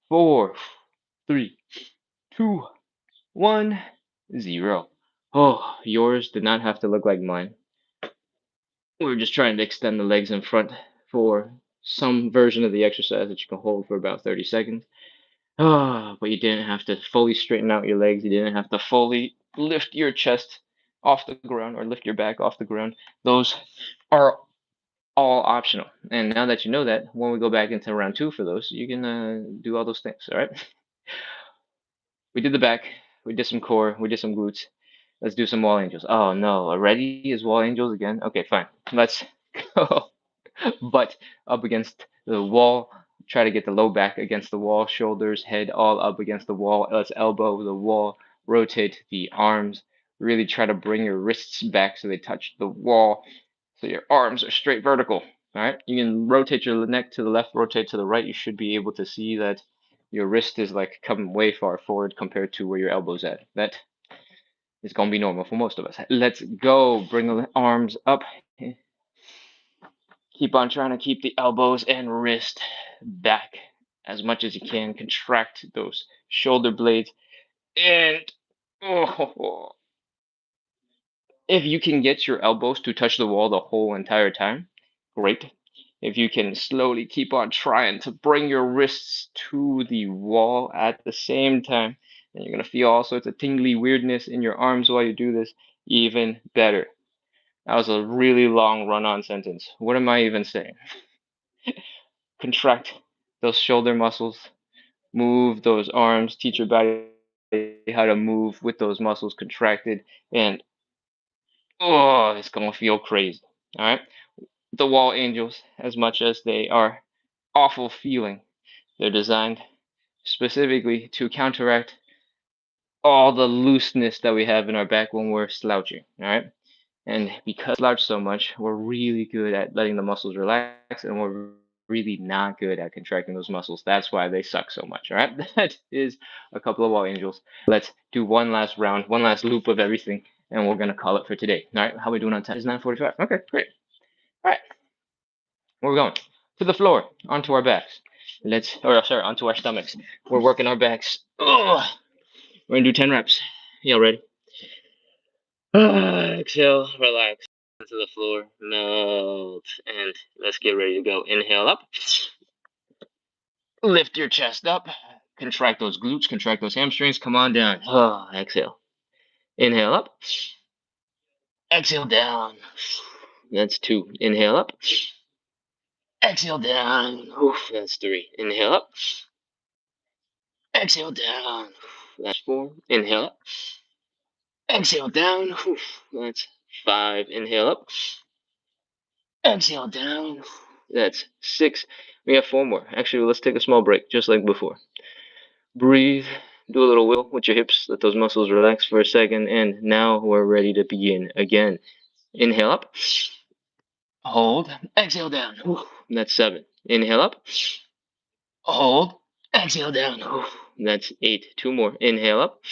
4, 3, 2, 1, 0. Oh, yours did not have to look like mine. We were just trying to extend the legs in front for some version of the exercise that you can hold for about 30 seconds. But you didn't have to fully straighten out your legs. You didn't have to fully lift your chest off the ground or lift your back off the ground. Those are all optional. And now that you know that, when we go back into round 2 for those, you can do all those things. All right. We did the back. We did some core. We did some glutes. Let's do some wall angels. Oh no, already is wall angels again? Okay, fine. Let's go. Butt up against the wall. Try to get the low back against the wall. Shoulders, head all up against the wall. Let's elbow the wall. Rotate the arms. Really try to bring your wrists back so they touch the wall. So your arms are straight vertical. All right. You can rotate your neck to the left, rotate to the right. You should be able to see that your wrist is like coming way far forward compared to where your elbow's at. That is going to be normal for most of us. Let's go. Bring the arms up. Keep on trying to keep the elbows and wrist back as much as you can. Contract those shoulder blades. And if you can get your elbows to touch the wall the whole entire time, great. If you can slowly keep on trying to bring your wrists to the wall at the same time, and you're going to feel all sorts of tingly weirdness in your arms while you do this, even better. That was a really long run-on sentence. What am I even saying? Contract those shoulder muscles, move those arms, teach your body how to move with those muscles contracted, and it's going to feel crazy. All right? The wall angels, as much as they are awful feeling, they're designed specifically to counteract all the looseness that we have in our back when we're slouching. All right? And because we slouch so much, we're really good at letting the muscles relax, and we're really not good at contracting those muscles. That's why they suck so much. All right? That is a couple of wall angels. Let's do one last round, one last loop of everything, and we're gonna call it for today. All right? How are we doing on time? It's 9:45. Okay, great. All right. Where are we going? To the floor, onto our backs. Onto our stomachs. We're working our backs. We're gonna do 10 reps. Y'all ready? Exhale, relax to the floor, melt, and let's get ready to go. Inhale up. Lift your chest up. Contract those glutes, contract those hamstrings. Come on down. Exhale. Inhale up. Exhale down. That's 2. Inhale up. Exhale down. Oof, that's 3. Inhale up. Exhale down. That's 4. Inhale up. Exhale down. Oof, that's 5. Inhale up. Exhale down. That's 6. We have 4 more. Actually, let's take a small break, just like before. Breathe. Do a little wiggle with your hips. Let those muscles relax for a second. And now we're ready to begin again. Inhale up. Hold. Exhale down. Oof, that's 7. Inhale up. Hold. Exhale down. Oof, that's 8. 2 more. Inhale up.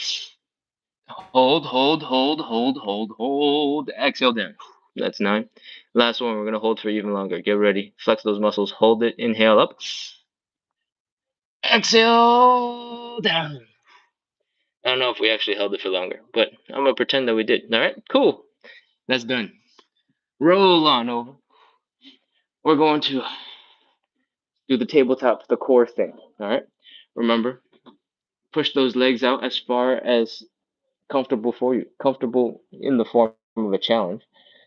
Hold, hold, hold, hold, hold, hold. Exhale down. That's 9. Last one, we're going to hold for even longer. Get ready. Flex those muscles. Hold it. Inhale up. Exhale down. I don't know if we actually held it for longer, but I'm going to pretend that we did. All right? Cool. That's done. Roll on over. We're going to do the tabletop, the core thing. All right? Remember, push those legs out as far as comfortable for you. Comfortable in the form of a challenge.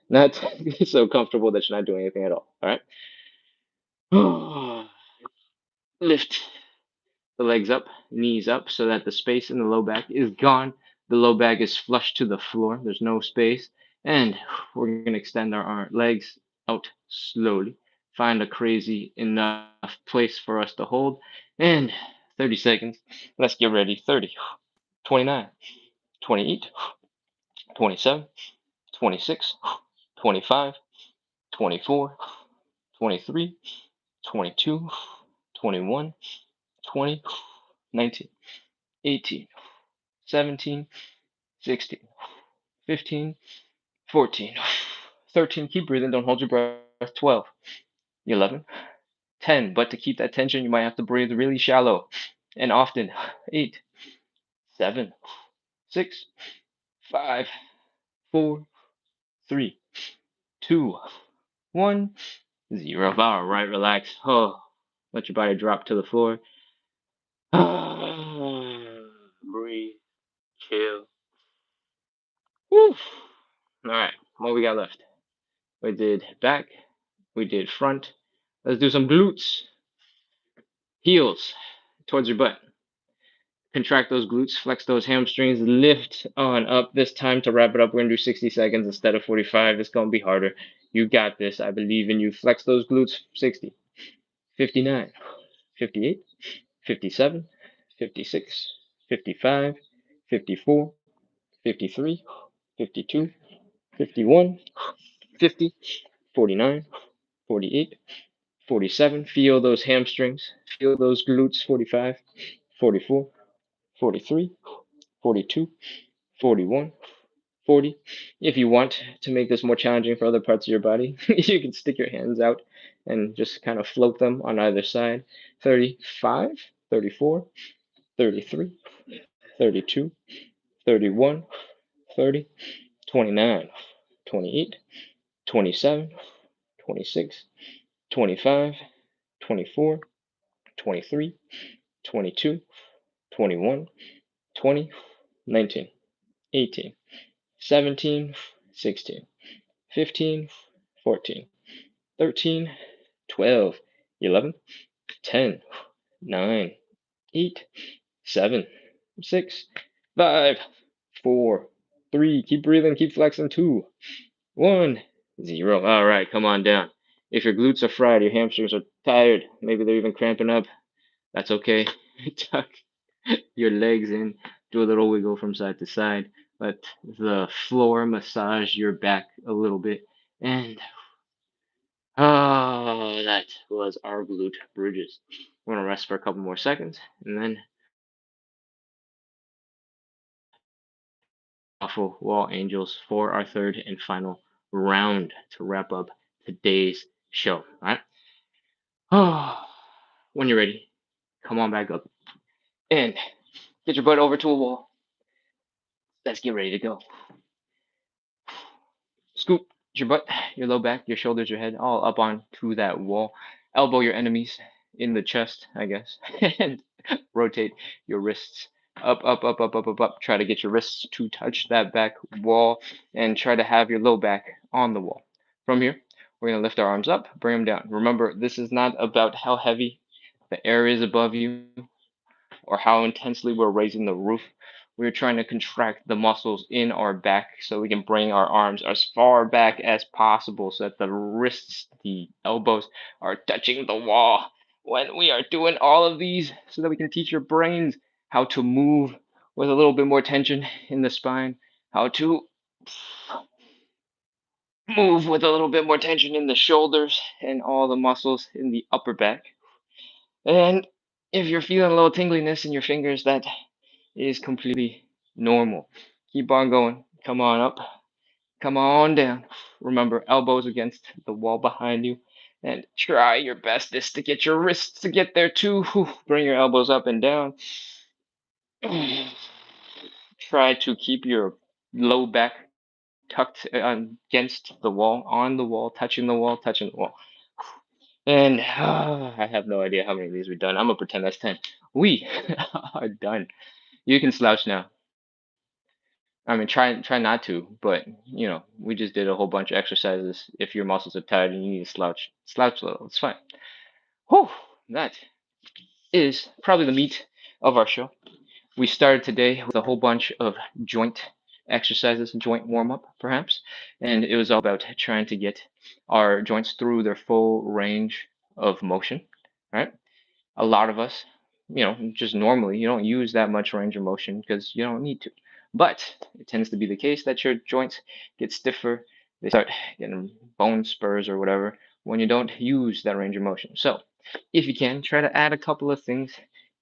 Not so comfortable that you're not doing anything at all. All right? Lift the legs up, knees up, so that the space in the low back is gone. The low back is flush to the floor. There's no space. And we're going to extend our legs out slowly. Find a crazy enough place for us to hold. And 30 seconds. Let's get ready. 30, 29, 28, 27, 26, 25, 24, 23, 22, 21, 20, 19, 18, 17, 16, 15, 14, 13. Keep breathing. Don't hold your breath. 12, 11, 10. But to keep that tension, you might have to breathe really shallow and often. 8, 7, 6, 5, 4, 3, 2, 1, 0. All right, relax. Oh, let your body drop to the floor. Breathe, chill. Woo. All right, what we got left? We did back, we did front. Let's do some glutes. Heels towards your butt. Contract those glutes, flex those hamstrings, lift on up. This time to wrap it up, we're gonna do 60 seconds instead of 45. It's gonna be harder. You got this. I believe in you. Flex those glutes. 60, 59, 58, 57, 56, 55, 54, 53, 52, 51, 50, 49, 48, 47. Feel those hamstrings. Feel those glutes. 45, 44, 43, 42, 41, 40. If you want to make this more challenging for other parts of your body, you can stick your hands out and just kind of float them on either side. 35, 34, 33, 32, 31, 30, 29, 28, 27, 26, 25, 24, 23, 22, 21, 20, 19, 18, 17, 16, 15, 14, 13, 12, 11, 10, 9, 8, 7, 6, 5, 4, 3. Keep breathing, keep flexing. 2, 1, 0. All right, come on down. If your glutes are fried, your hamstrings are tired, maybe they're even cramping up, that's okay. Tuck your legs in, do a little wiggle from side to side. Let the floor massage your back a little bit. And that was our glute bridges. We're gonna rest for a couple more seconds and then powerful wall angels for our third and final round to wrap up today's show. All right. When you're ready, come on back up and get your butt over to a wall. Let's get ready to go. Scoop your butt, your low back, your shoulders, your head all up onto that wall. Elbow your enemies in the chest, I guess, and rotate your wrists up, up, up, up, up, up, up. Try to get your wrists to touch that back wall and try to have your low back on the wall. From here, we're going to lift our arms up, bring them down. Remember, this is not about how heavy the air is above you or how intensely we're raising the roof. We're trying to contract the muscles in our back so we can bring our arms as far back as possible so that the wrists, the elbows are touching the wall when we are doing all of these so that we can teach your brains how to move with a little bit more tension in the spine, how to move with a little bit more tension in the shoulders and all the muscles in the upper back. And if you're feeling a little tingliness in your fingers, that is completely normal. Keep on going. Come on up. Come on down. Remember, elbows against the wall behind you. And try your bestest to get your wrists to get there too. Bring your elbows up and down. Try to keep your low back tucked against the wall, on the wall, touching the wall, touching the wall. And I have no idea how many of these we've done. I'm gonna pretend that's 10. We are done. You can slouch now. I mean, try not to, but we just did a whole bunch of exercises. If your muscles are tired and you need to slouch, slouch a little. It's fine. Whew, that is probably the meat of our show. We started today with a whole bunch of joint exercises, joint warm up, perhaps, and it was all about trying to get our joints through their full range of motion. Right? A lot of us, just normally, you don't use that much range of motion because you don't need to. But it tends to be the case that your joints get stiffer, they start getting bone spurs or whatever when you don't use that range of motion. So if you can, try to add a couple of things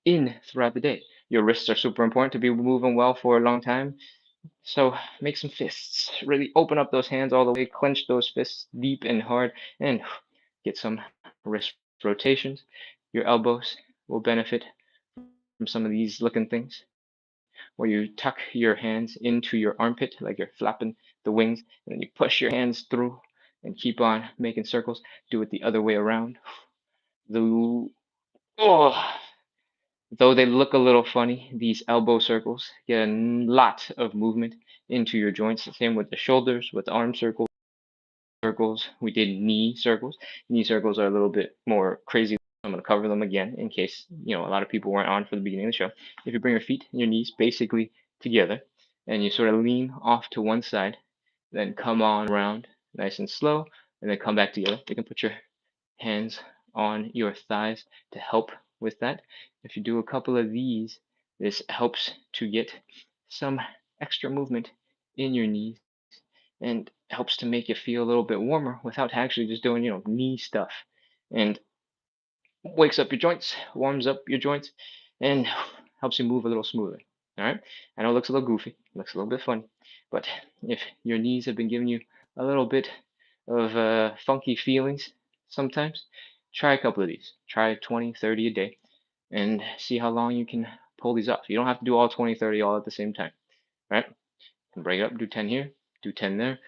in throughout the day. Your wrists are super important to be moving well for a long time. So make some fists. Really open up those hands all the way, clench those fists deep and hard, and get some wrist rotations. Your elbows will benefit from some of these looking things where you tuck your hands into your armpit like you're flapping the wings, and then you push your hands through and keep on making circles. Do it the other way around. The oh, though they look a little funny, these elbow circles get a lot of movement into your joints. The same with the shoulders, with arm circles. We did knee circles. Knee circles are a little bit more crazy. I'm going to cover them again in case a lot of people weren't on for the beginning of the show. If you bring your feet and your knees basically together and you sort of lean off to one side, then come on around nice and slow, and then come back together. You can put your hands on your thighs to help with that. If you do a couple of these, this helps to get some extra movement in your knees and helps to make you feel a little bit warmer without actually just doing, knee stuff. And wakes up your joints, warms up your joints, and helps you move a little smoother. All right. I know it looks a little goofy, looks a little bit funny, but if your knees have been giving you a little bit of funky feelings sometimes, try a couple of these. Try 20, 30 a day and see how long you can pull these off. You don't have to do all 20, 30 all at the same time. Right? And break it up, do 10 here, do 10 there,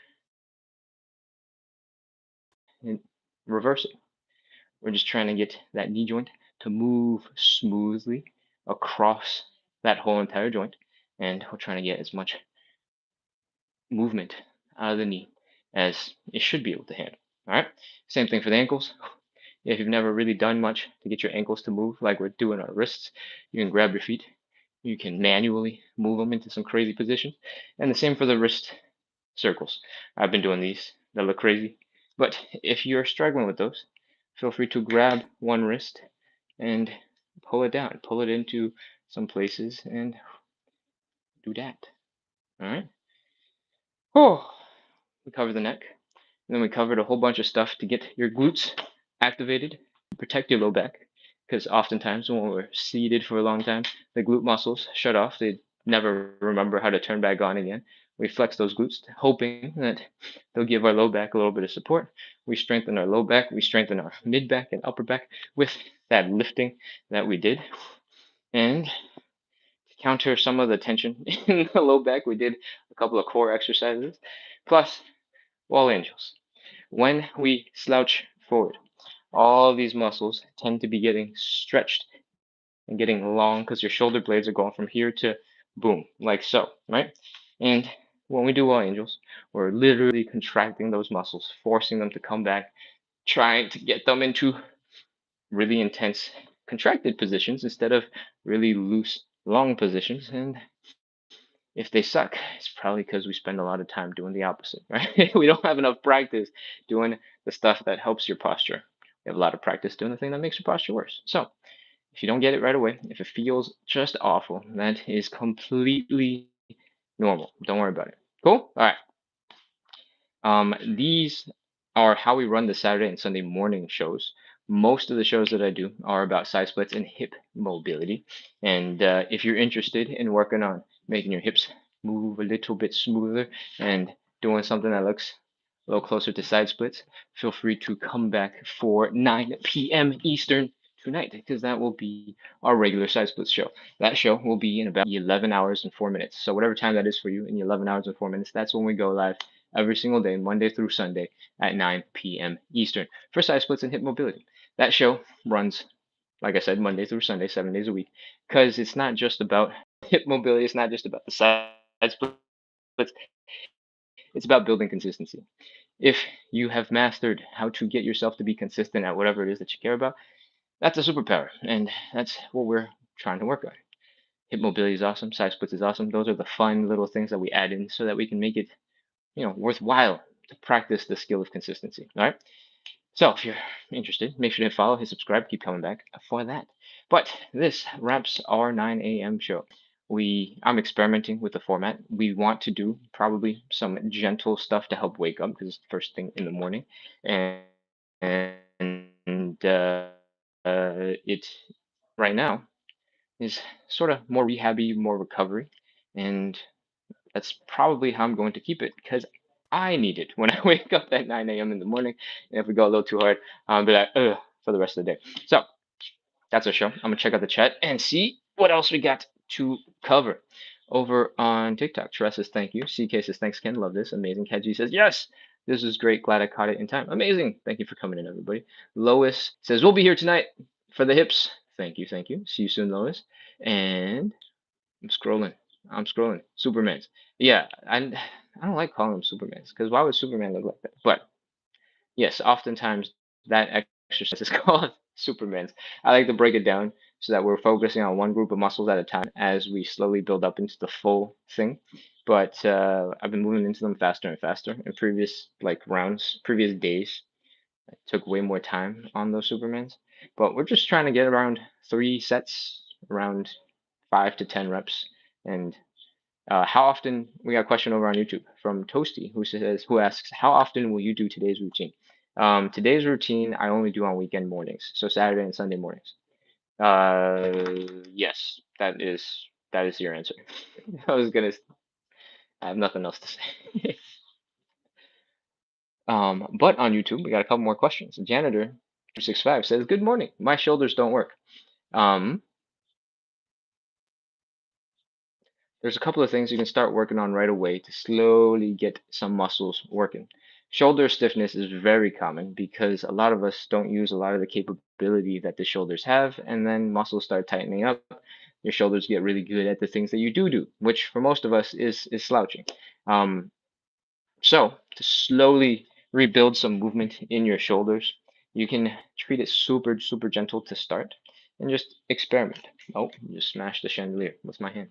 and reverse it. We're just trying to get that knee joint to move smoothly across that whole entire joint. And we're trying to get as much movement out of the knee as it should be able to handle. All right. Same thing for the ankles. If you've never really done much to get your ankles to move like we're doing our wrists, you can grab your feet. You can manually move them into some crazy positions. And the same for the wrist circles. I've been doing these. They look crazy. But if you're struggling with those, feel free to grab one wrist and pull it down, pull it into some places and do that. All right. Oh, we covered the neck. And then we covered a whole bunch of stuff to get your glutes activated, protect your low back. Because oftentimes when we're seated for a long time, the glute muscles shut off. They never remember how to turn back on again. We flex those glutes, hoping that they'll give our low back a little bit of support. We strengthen our low back, we strengthen our mid back and upper back with that lifting that we did. And to counter some of the tension in the low back, we did a couple of core exercises, plus wall angels. When we slouch forward, all these muscles tend to be getting stretched and getting long because your shoulder blades are going from here to boom, like so, right? And when we do wall angels, we're literally contracting those muscles, forcing them to come back, trying to get them into really intense contracted positions instead of really loose, long positions. And if they suck, it's probably because we spend a lot of time doing the opposite, right? We don't have enough practice doing the stuff that helps your posture. We have a lot of practice doing the thing that makes your posture worse. So if you don't get it right away, if it feels just awful, that is completely normal. Don't worry about it. Cool? All right. These are how we run the Saturday and Sunday morning shows. Most of the shows that I do are about side splits and hip mobility. And if you're interested in working on making your hips move a little bit smoother and doing something that looks a little closer to side splits, feel free to come back for 9 p.m. Eastern tonight because that will be our regular side splits show. That show will be in about 11 hours and 4 minutes. So whatever time that is for you in 11 hours and 4 minutes, that's when we go live every single day, Monday through Sunday at 9 p.m. Eastern for side splits and hip mobility. That show runs, like I said, Monday through Sunday, 7 days a week, because it's not just about hip mobility. It's not just about the side splits. It's about building consistency. If you have mastered how to get yourself to be consistent at whatever it is that you care about, that's a superpower, and that's what we're trying to work on. Hip mobility is awesome. Side splits is awesome. Those are the fun little things that we add in so that we can make it worthwhile to practice the skill of consistency. All right. So if you're interested, make sure to hit follow, hit subscribe, keep coming back for that. But this wraps our 9 a.m. show. I'm experimenting with the format. We want to do probably some gentle stuff to help wake up because it's the first thing in the morning, and it right now is sort of more rehabby, more recovery, and that's probably how I'm going to keep it because I need it when I wake up at 9 a.m. in the morning. And if we go a little too hard, I'll be like, ugh, for the rest of the day. So that's our show. I'm gonna check out the chat and see what else we got to cover. Over on TikTok, Teresa says thank you. CK says thanks, Ken. Love this. Amazing. Keji says yes. This is great. Glad I caught it in time. Amazing. Thank you for coming in, everybody. Lois says we'll be here tonight for the hips. Thank you. Thank you. See you soon, Lois. And I'm scrolling. I'm scrolling. Supermans. Yeah, I don't like calling them Supermans because why would Superman look like that? But yes, oftentimes that exercise is called Supermans. I like to break it down so that we're focusing on one group of muscles at a time as we slowly build up into the full thing. But I've been moving into them faster and faster in previous rounds, previous days. I took way more time on those Supermans. But we're just trying to get around 3 sets, around 5 to 10 reps, and how often we got a question over on YouTube from Toasty who asks how often will you do today's routine? Today's routine I only do on weekend mornings, so Saturday and Sunday mornings. Yes, that is your answer. I have nothing else to say. But on YouTube we got a couple more questions. Janitor 265 says, "Good morning. My shoulders don't work." Um, there's a couple of things you can start working on right away to slowly get some muscles working. Shoulder stiffness is very common because a lot of us don't use a lot of the capability that the shoulders have, and then muscles start tightening up. Your shoulders get really good at the things that you do, which for most of us is slouching. Um, so to slowly rebuild some movement in your shoulders, you can treat it super, super gentle to start and just experiment. Oh, just smashed the chandelier with my hand.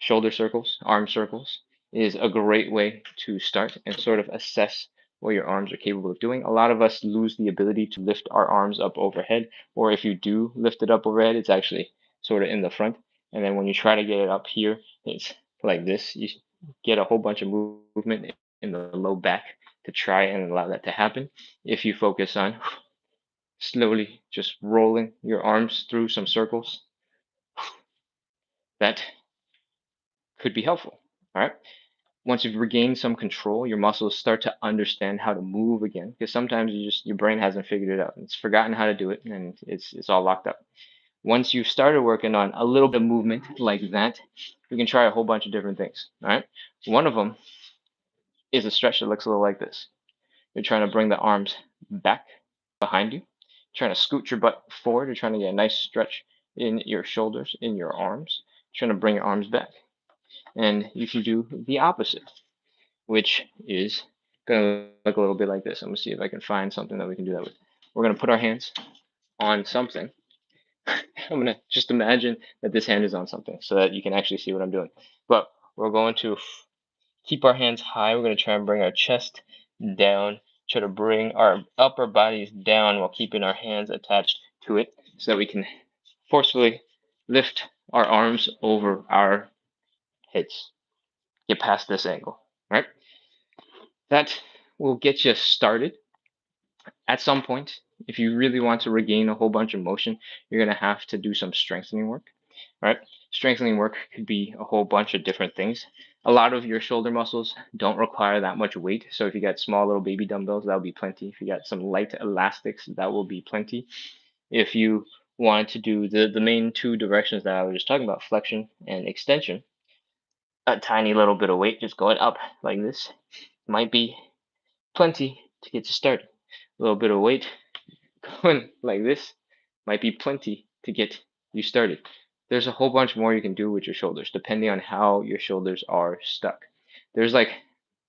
Shoulder circles, arm circles is a great way to start and sort of assess what your arms are capable of doing. A lot of us lose the ability to lift our arms up overhead, or if you do lift it up overhead, it's actually sort of in the front. And then when you try to get it up here, it's like this. You get a whole bunch of movement in the low back to try and allow that to happen. If you focus on slowly just rolling your arms through some circles, that could be helpful. All right. Once you've regained some control, your muscles start to understand how to move again. Because sometimes your brain hasn't figured it out. It's forgotten how to do it, and it's all locked up. Once you've started working on a little bit of movement like that, you can try a whole bunch of different things. All right. One of them is a stretch that looks a little like this. You're trying to bring the arms back behind you, trying to scoot your butt forward. You're trying to get a nice stretch in your shoulders, in your arms. Trying to bring your arms back. And you can do the opposite, which is going to look a little bit like this. I'm going to see if I can find something that we can do that with. We're going to put our hands on something. I'm going to just imagine that this hand is on something so that you can actually see what I'm doing. But we're going to keep our hands high. We're going to try and bring our chest down, try to bring our upper bodies down while keeping our hands attached to it so that we can forcefully lift our arms over our heads. Get past this angle, right? That will get you started. At some point, if you really want to regain a whole bunch of motion, you're going to have to do some strengthening work, right? Strengthening work could be a whole bunch of different things. A lot of your shoulder muscles don't require that much weight. So if you got small little baby dumbbells, that'll be plenty. If you got some light elastics, that will be plenty. If you want to do the main two directions that I was just talking about, flexion and extension, a tiny little bit of weight just going up like this might be plenty to get you started. A little bit of weight going like this might be plenty to get you started. There's a whole bunch more you can do with your shoulders depending on how your shoulders are stuck. There's like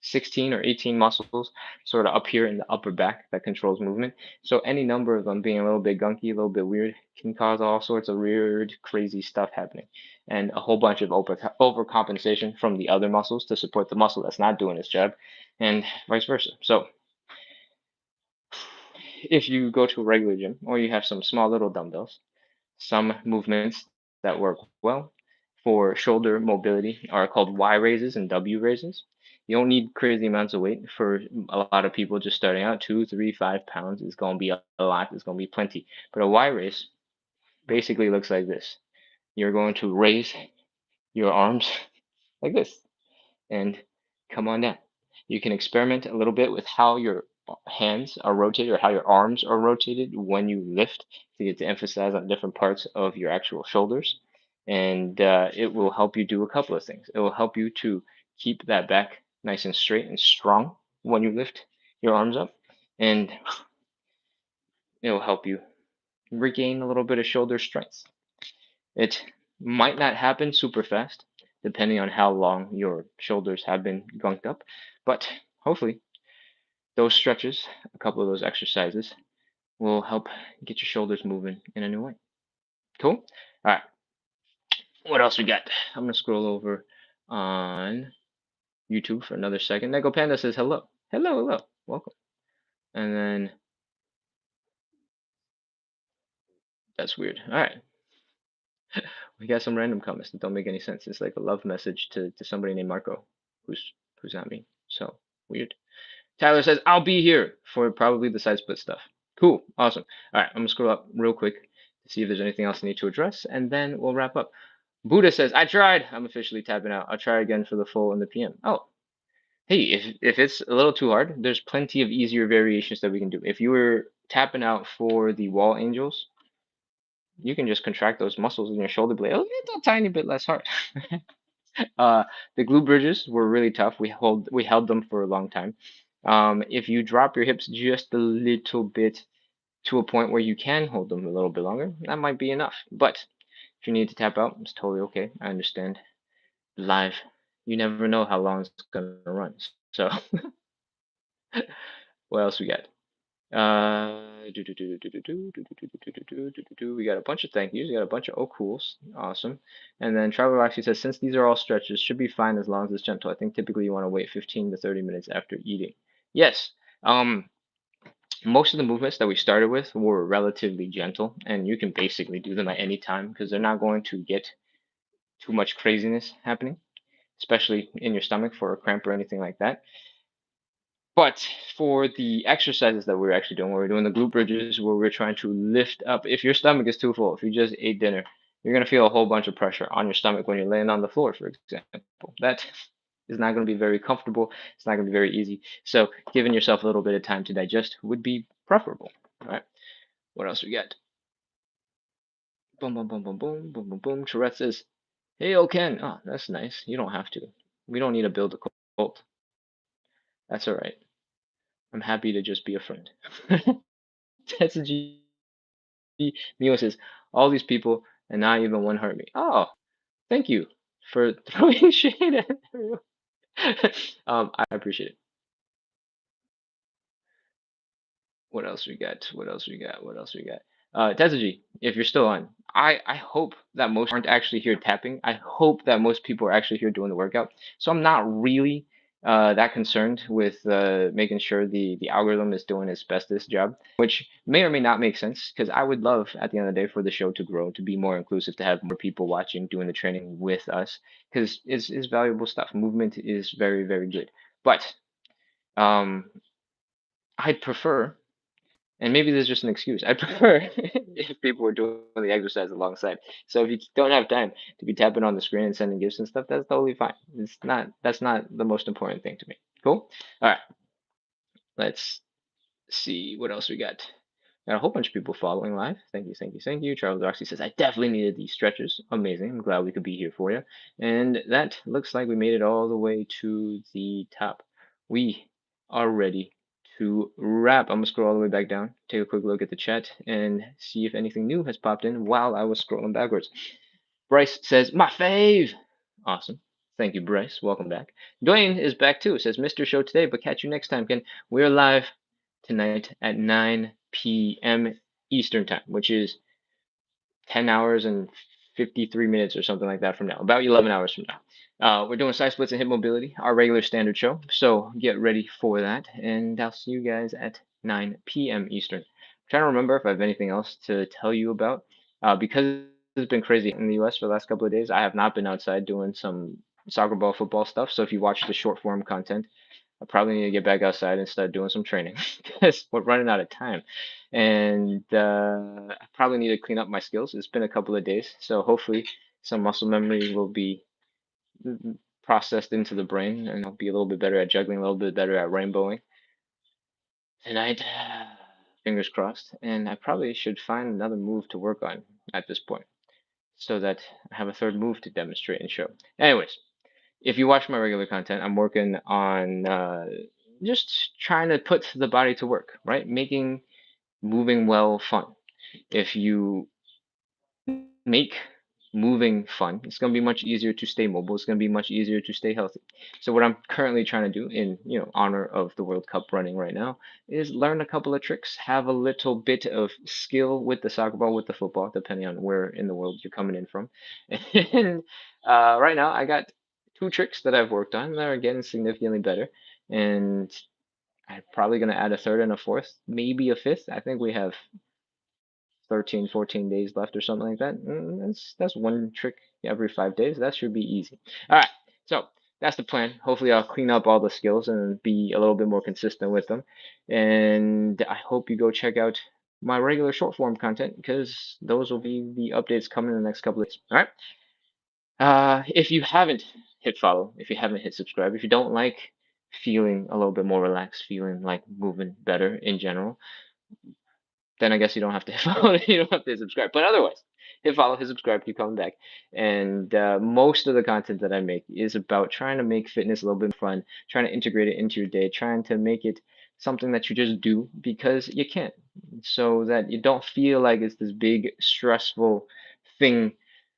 16 or 18 muscles sort of up here in the upper back that controls movement. So any number of them being a little bit gunky, a little bit weird, can cause all sorts of weird, crazy stuff happening. And a whole bunch of overcompensation from the other muscles to support the muscle that's not doing its job, and vice versa. So if you go to a regular gym or you have some small little dumbbells, some movements that work well for shoulder mobility are called Y raises and W raises. You don't need crazy amounts of weight for a lot of people just starting out. 2, 3, 5 pounds is going to be a lot. It's going to be plenty. But a Y raise basically looks like this. You're going to raise your arms like this and come on down. You can experiment a little bit with how your hands are rotated or how your arms are rotated when you lift to get to emphasize on different parts of your actual shoulders. And it will help you do a couple of things. It will help you to keep that back nice and straight and strong when you lift your arms up. And it will help you regain a little bit of shoulder strength. It might not happen super fast, depending on how long your shoulders have been gunked up, but hopefully those stretches, a couple of those exercises, will help get your shoulders moving in a new way. Cool? All right. What else we got? I'm going to scroll over on YouTube for another second. Neko Panda says hello. Hello, hello. Welcome. And then that's weird. All right. We got some random comments that don't make any sense. It's like a love message to somebody named Marco, who's not me. So weird. Tyler says, I'll be here for probably the side split stuff. Cool. Awesome. All right. I'm going to scroll up real quick to see if there's anything else I need to address, and then we'll wrap up. Buddha says, I tried. I'm officially tapping out. I'll try again for the full and the PM. Oh, hey, if it's a little too hard, there's plenty of easier variations that we can do. If you were tapping out for the wall angels, you can just contract those muscles in your shoulder blade a little tiny bit less hard. The glute bridges were really tough. We held them for a long time. If you drop your hips just a little bit to a point where you can hold them a little bit longer, that might be enough. But if you need to tap out, it's totally okay. I understand. Live, you never know how long it's gonna run. So, what else we got? We got a bunch of thank yous. We got a bunch of oh cools. Awesome. And then Travel actually says, since these are all stretches, should be fine as long as it's gentle. I think typically you want to wait 15 to 30 minutes after eating. Yes. Most of the movements that we started with were relatively gentle, and you can basically do them at any time because they're not going to get too much craziness happening, especially in your stomach for a cramp or anything like that. But for the exercises that we're actually doing, where we're doing the glute bridges, where we're trying to lift up, if your stomach is too full, if you just ate dinner, you're going to feel a whole bunch of pressure on your stomach when you're laying on the floor, for example. That is not going to be very comfortable. It's not going to be very easy. So giving yourself a little bit of time to digest would be preferable. All right. What else we got? Boom, boom, boom, boom, boom, boom, boom, boom. Tourette says, hey, oh, Ken. Oh, that's nice. You don't have to. We don't need to build a cult. That's all right. I'm happy to just be a friend. That's a G Mio says, all these people and not even one hurt me. Oh, thank you for throwing shade at everyone. I appreciate it. What else we got? What else we got? What else we got? Tezuji, if you're still on, I hope that most aren't actually here tapping. I hope that most people are actually here doing the workout. So I'm not really that concerned with making sure the algorithm is doing its bestest job, which may or may not make sense because I would love at the end of the day for the show to grow, to be more inclusive, to have more people watching, doing the training with us because it's valuable stuff. Movement is very, very good. But um, I'd prefer and maybe there's just an excuse. I prefer if people were doing the exercise alongside. So if you don't have time to be tapping on the screen and sending gifts and stuff, that's totally fine. That's not the most important thing to me. Cool? All right, let's see what else we got. Got a whole bunch of people following live. Thank you, thank you, thank you. Charles Roxy says, I definitely needed these stretches. Amazing. I'm glad we could be here for you. And that looks like we made it all the way to the top. We are ready to wrap. I'm going to scroll all the way back down, take a quick look at the chat, and see if anything new has popped in while I was scrolling backwards. Bryce says, my fave. Awesome. Thank you, Bryce. Welcome back. Dwayne is back too. Says, Mr. Show today, but catch you next time, Ken. We're live tonight at 9 p.m. Eastern Time, which is 10 hours and 53 minutes or something like that from now, about 11 hours from now. We're doing side splits and hip mobility, our regular standard show. So get ready for that. And I'll see you guys at 9 p.m. Eastern. I'm trying to remember if I have anything else to tell you about. Because it's been crazy in the US for the last couple of days, I have not been outside doing some soccer ball, football stuff. So if you watch the short form content, I probably need to get back outside and start doing some training because we're running out of time. And I probably need to clean up my skills. It's been a couple of days, so hopefully some muscle memory will be processed into the brain, and I'll be a little bit better at juggling, a little bit better at rainbowing tonight. Fingers crossed. And I probably should find another move to work on at this point, so that I have a third move to demonstrate and show. Anyways, if you watch my regular content, I'm working on just trying to put the body to work, right? Making moving well fun. If you make moving fun, it's going to be much easier to stay mobile. It's going to be much easier to stay healthy. So what I'm currently trying to do in, honor of the World Cup running right now is learn a couple of tricks, have a little bit of skill with the soccer ball, with the football, depending on where in the world you're coming in from. And right now I got two tricks that I've worked on that are getting significantly better. And I'm probably going to add a third and a fourth, maybe a fifth. I think we have 13, 14 days left or something like that. That's one trick every 5 days. That should be easy. All right, so that's the plan. Hopefully, I'll clean up all the skills and be a little bit more consistent with them. And I hope you go check out my regular short form content because those will be the updates coming in the next couple of days. All right. If you haven't hit follow, if you haven't hit subscribe, if you don't like feeling a little bit more relaxed, feeling like moving better in general, then I guess you don't have to hit follow, you don't have to hit subscribe. But otherwise, hit follow, hit subscribe, keep coming back. And most of the content that I make is about trying to make fitness a little bit fun, trying to integrate it into your day, trying to make it something that you just do because you can, so that you don't feel like it's this big stressful thing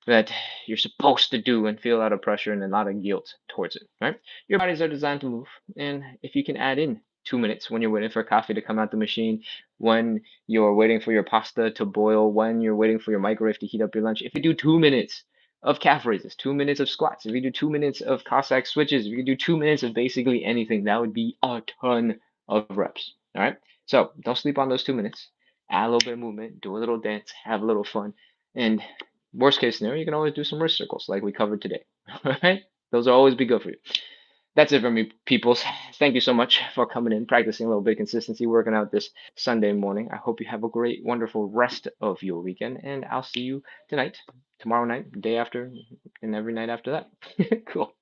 that you're supposed to do and feel a lot of pressure and a lot of guilt towards it, right? Your bodies are designed to move, and if you can add in 2 minutes when you're waiting for coffee to come out the machine, when you're waiting for your pasta to boil, when you're waiting for your microwave to heat up your lunch, if you do 2 minutes of calf raises, 2 minutes of squats, if you do 2 minutes of Cossack switches, if you do 2 minutes of basically anything, that would be a ton of reps. All right. So don't sleep on those 2 minutes. Add a little bit of movement, do a little dance, have a little fun. And worst case scenario, you can always do some wrist circles like we covered today. All right. Those will always be good for you. That's it for me, peoples. Thank you so much for coming in, practicing a little bit of consistency, working out this Sunday morning. I hope you have a great, wonderful rest of your weekend, and I'll see you tonight, tomorrow night, day after, and every night after that. Cool.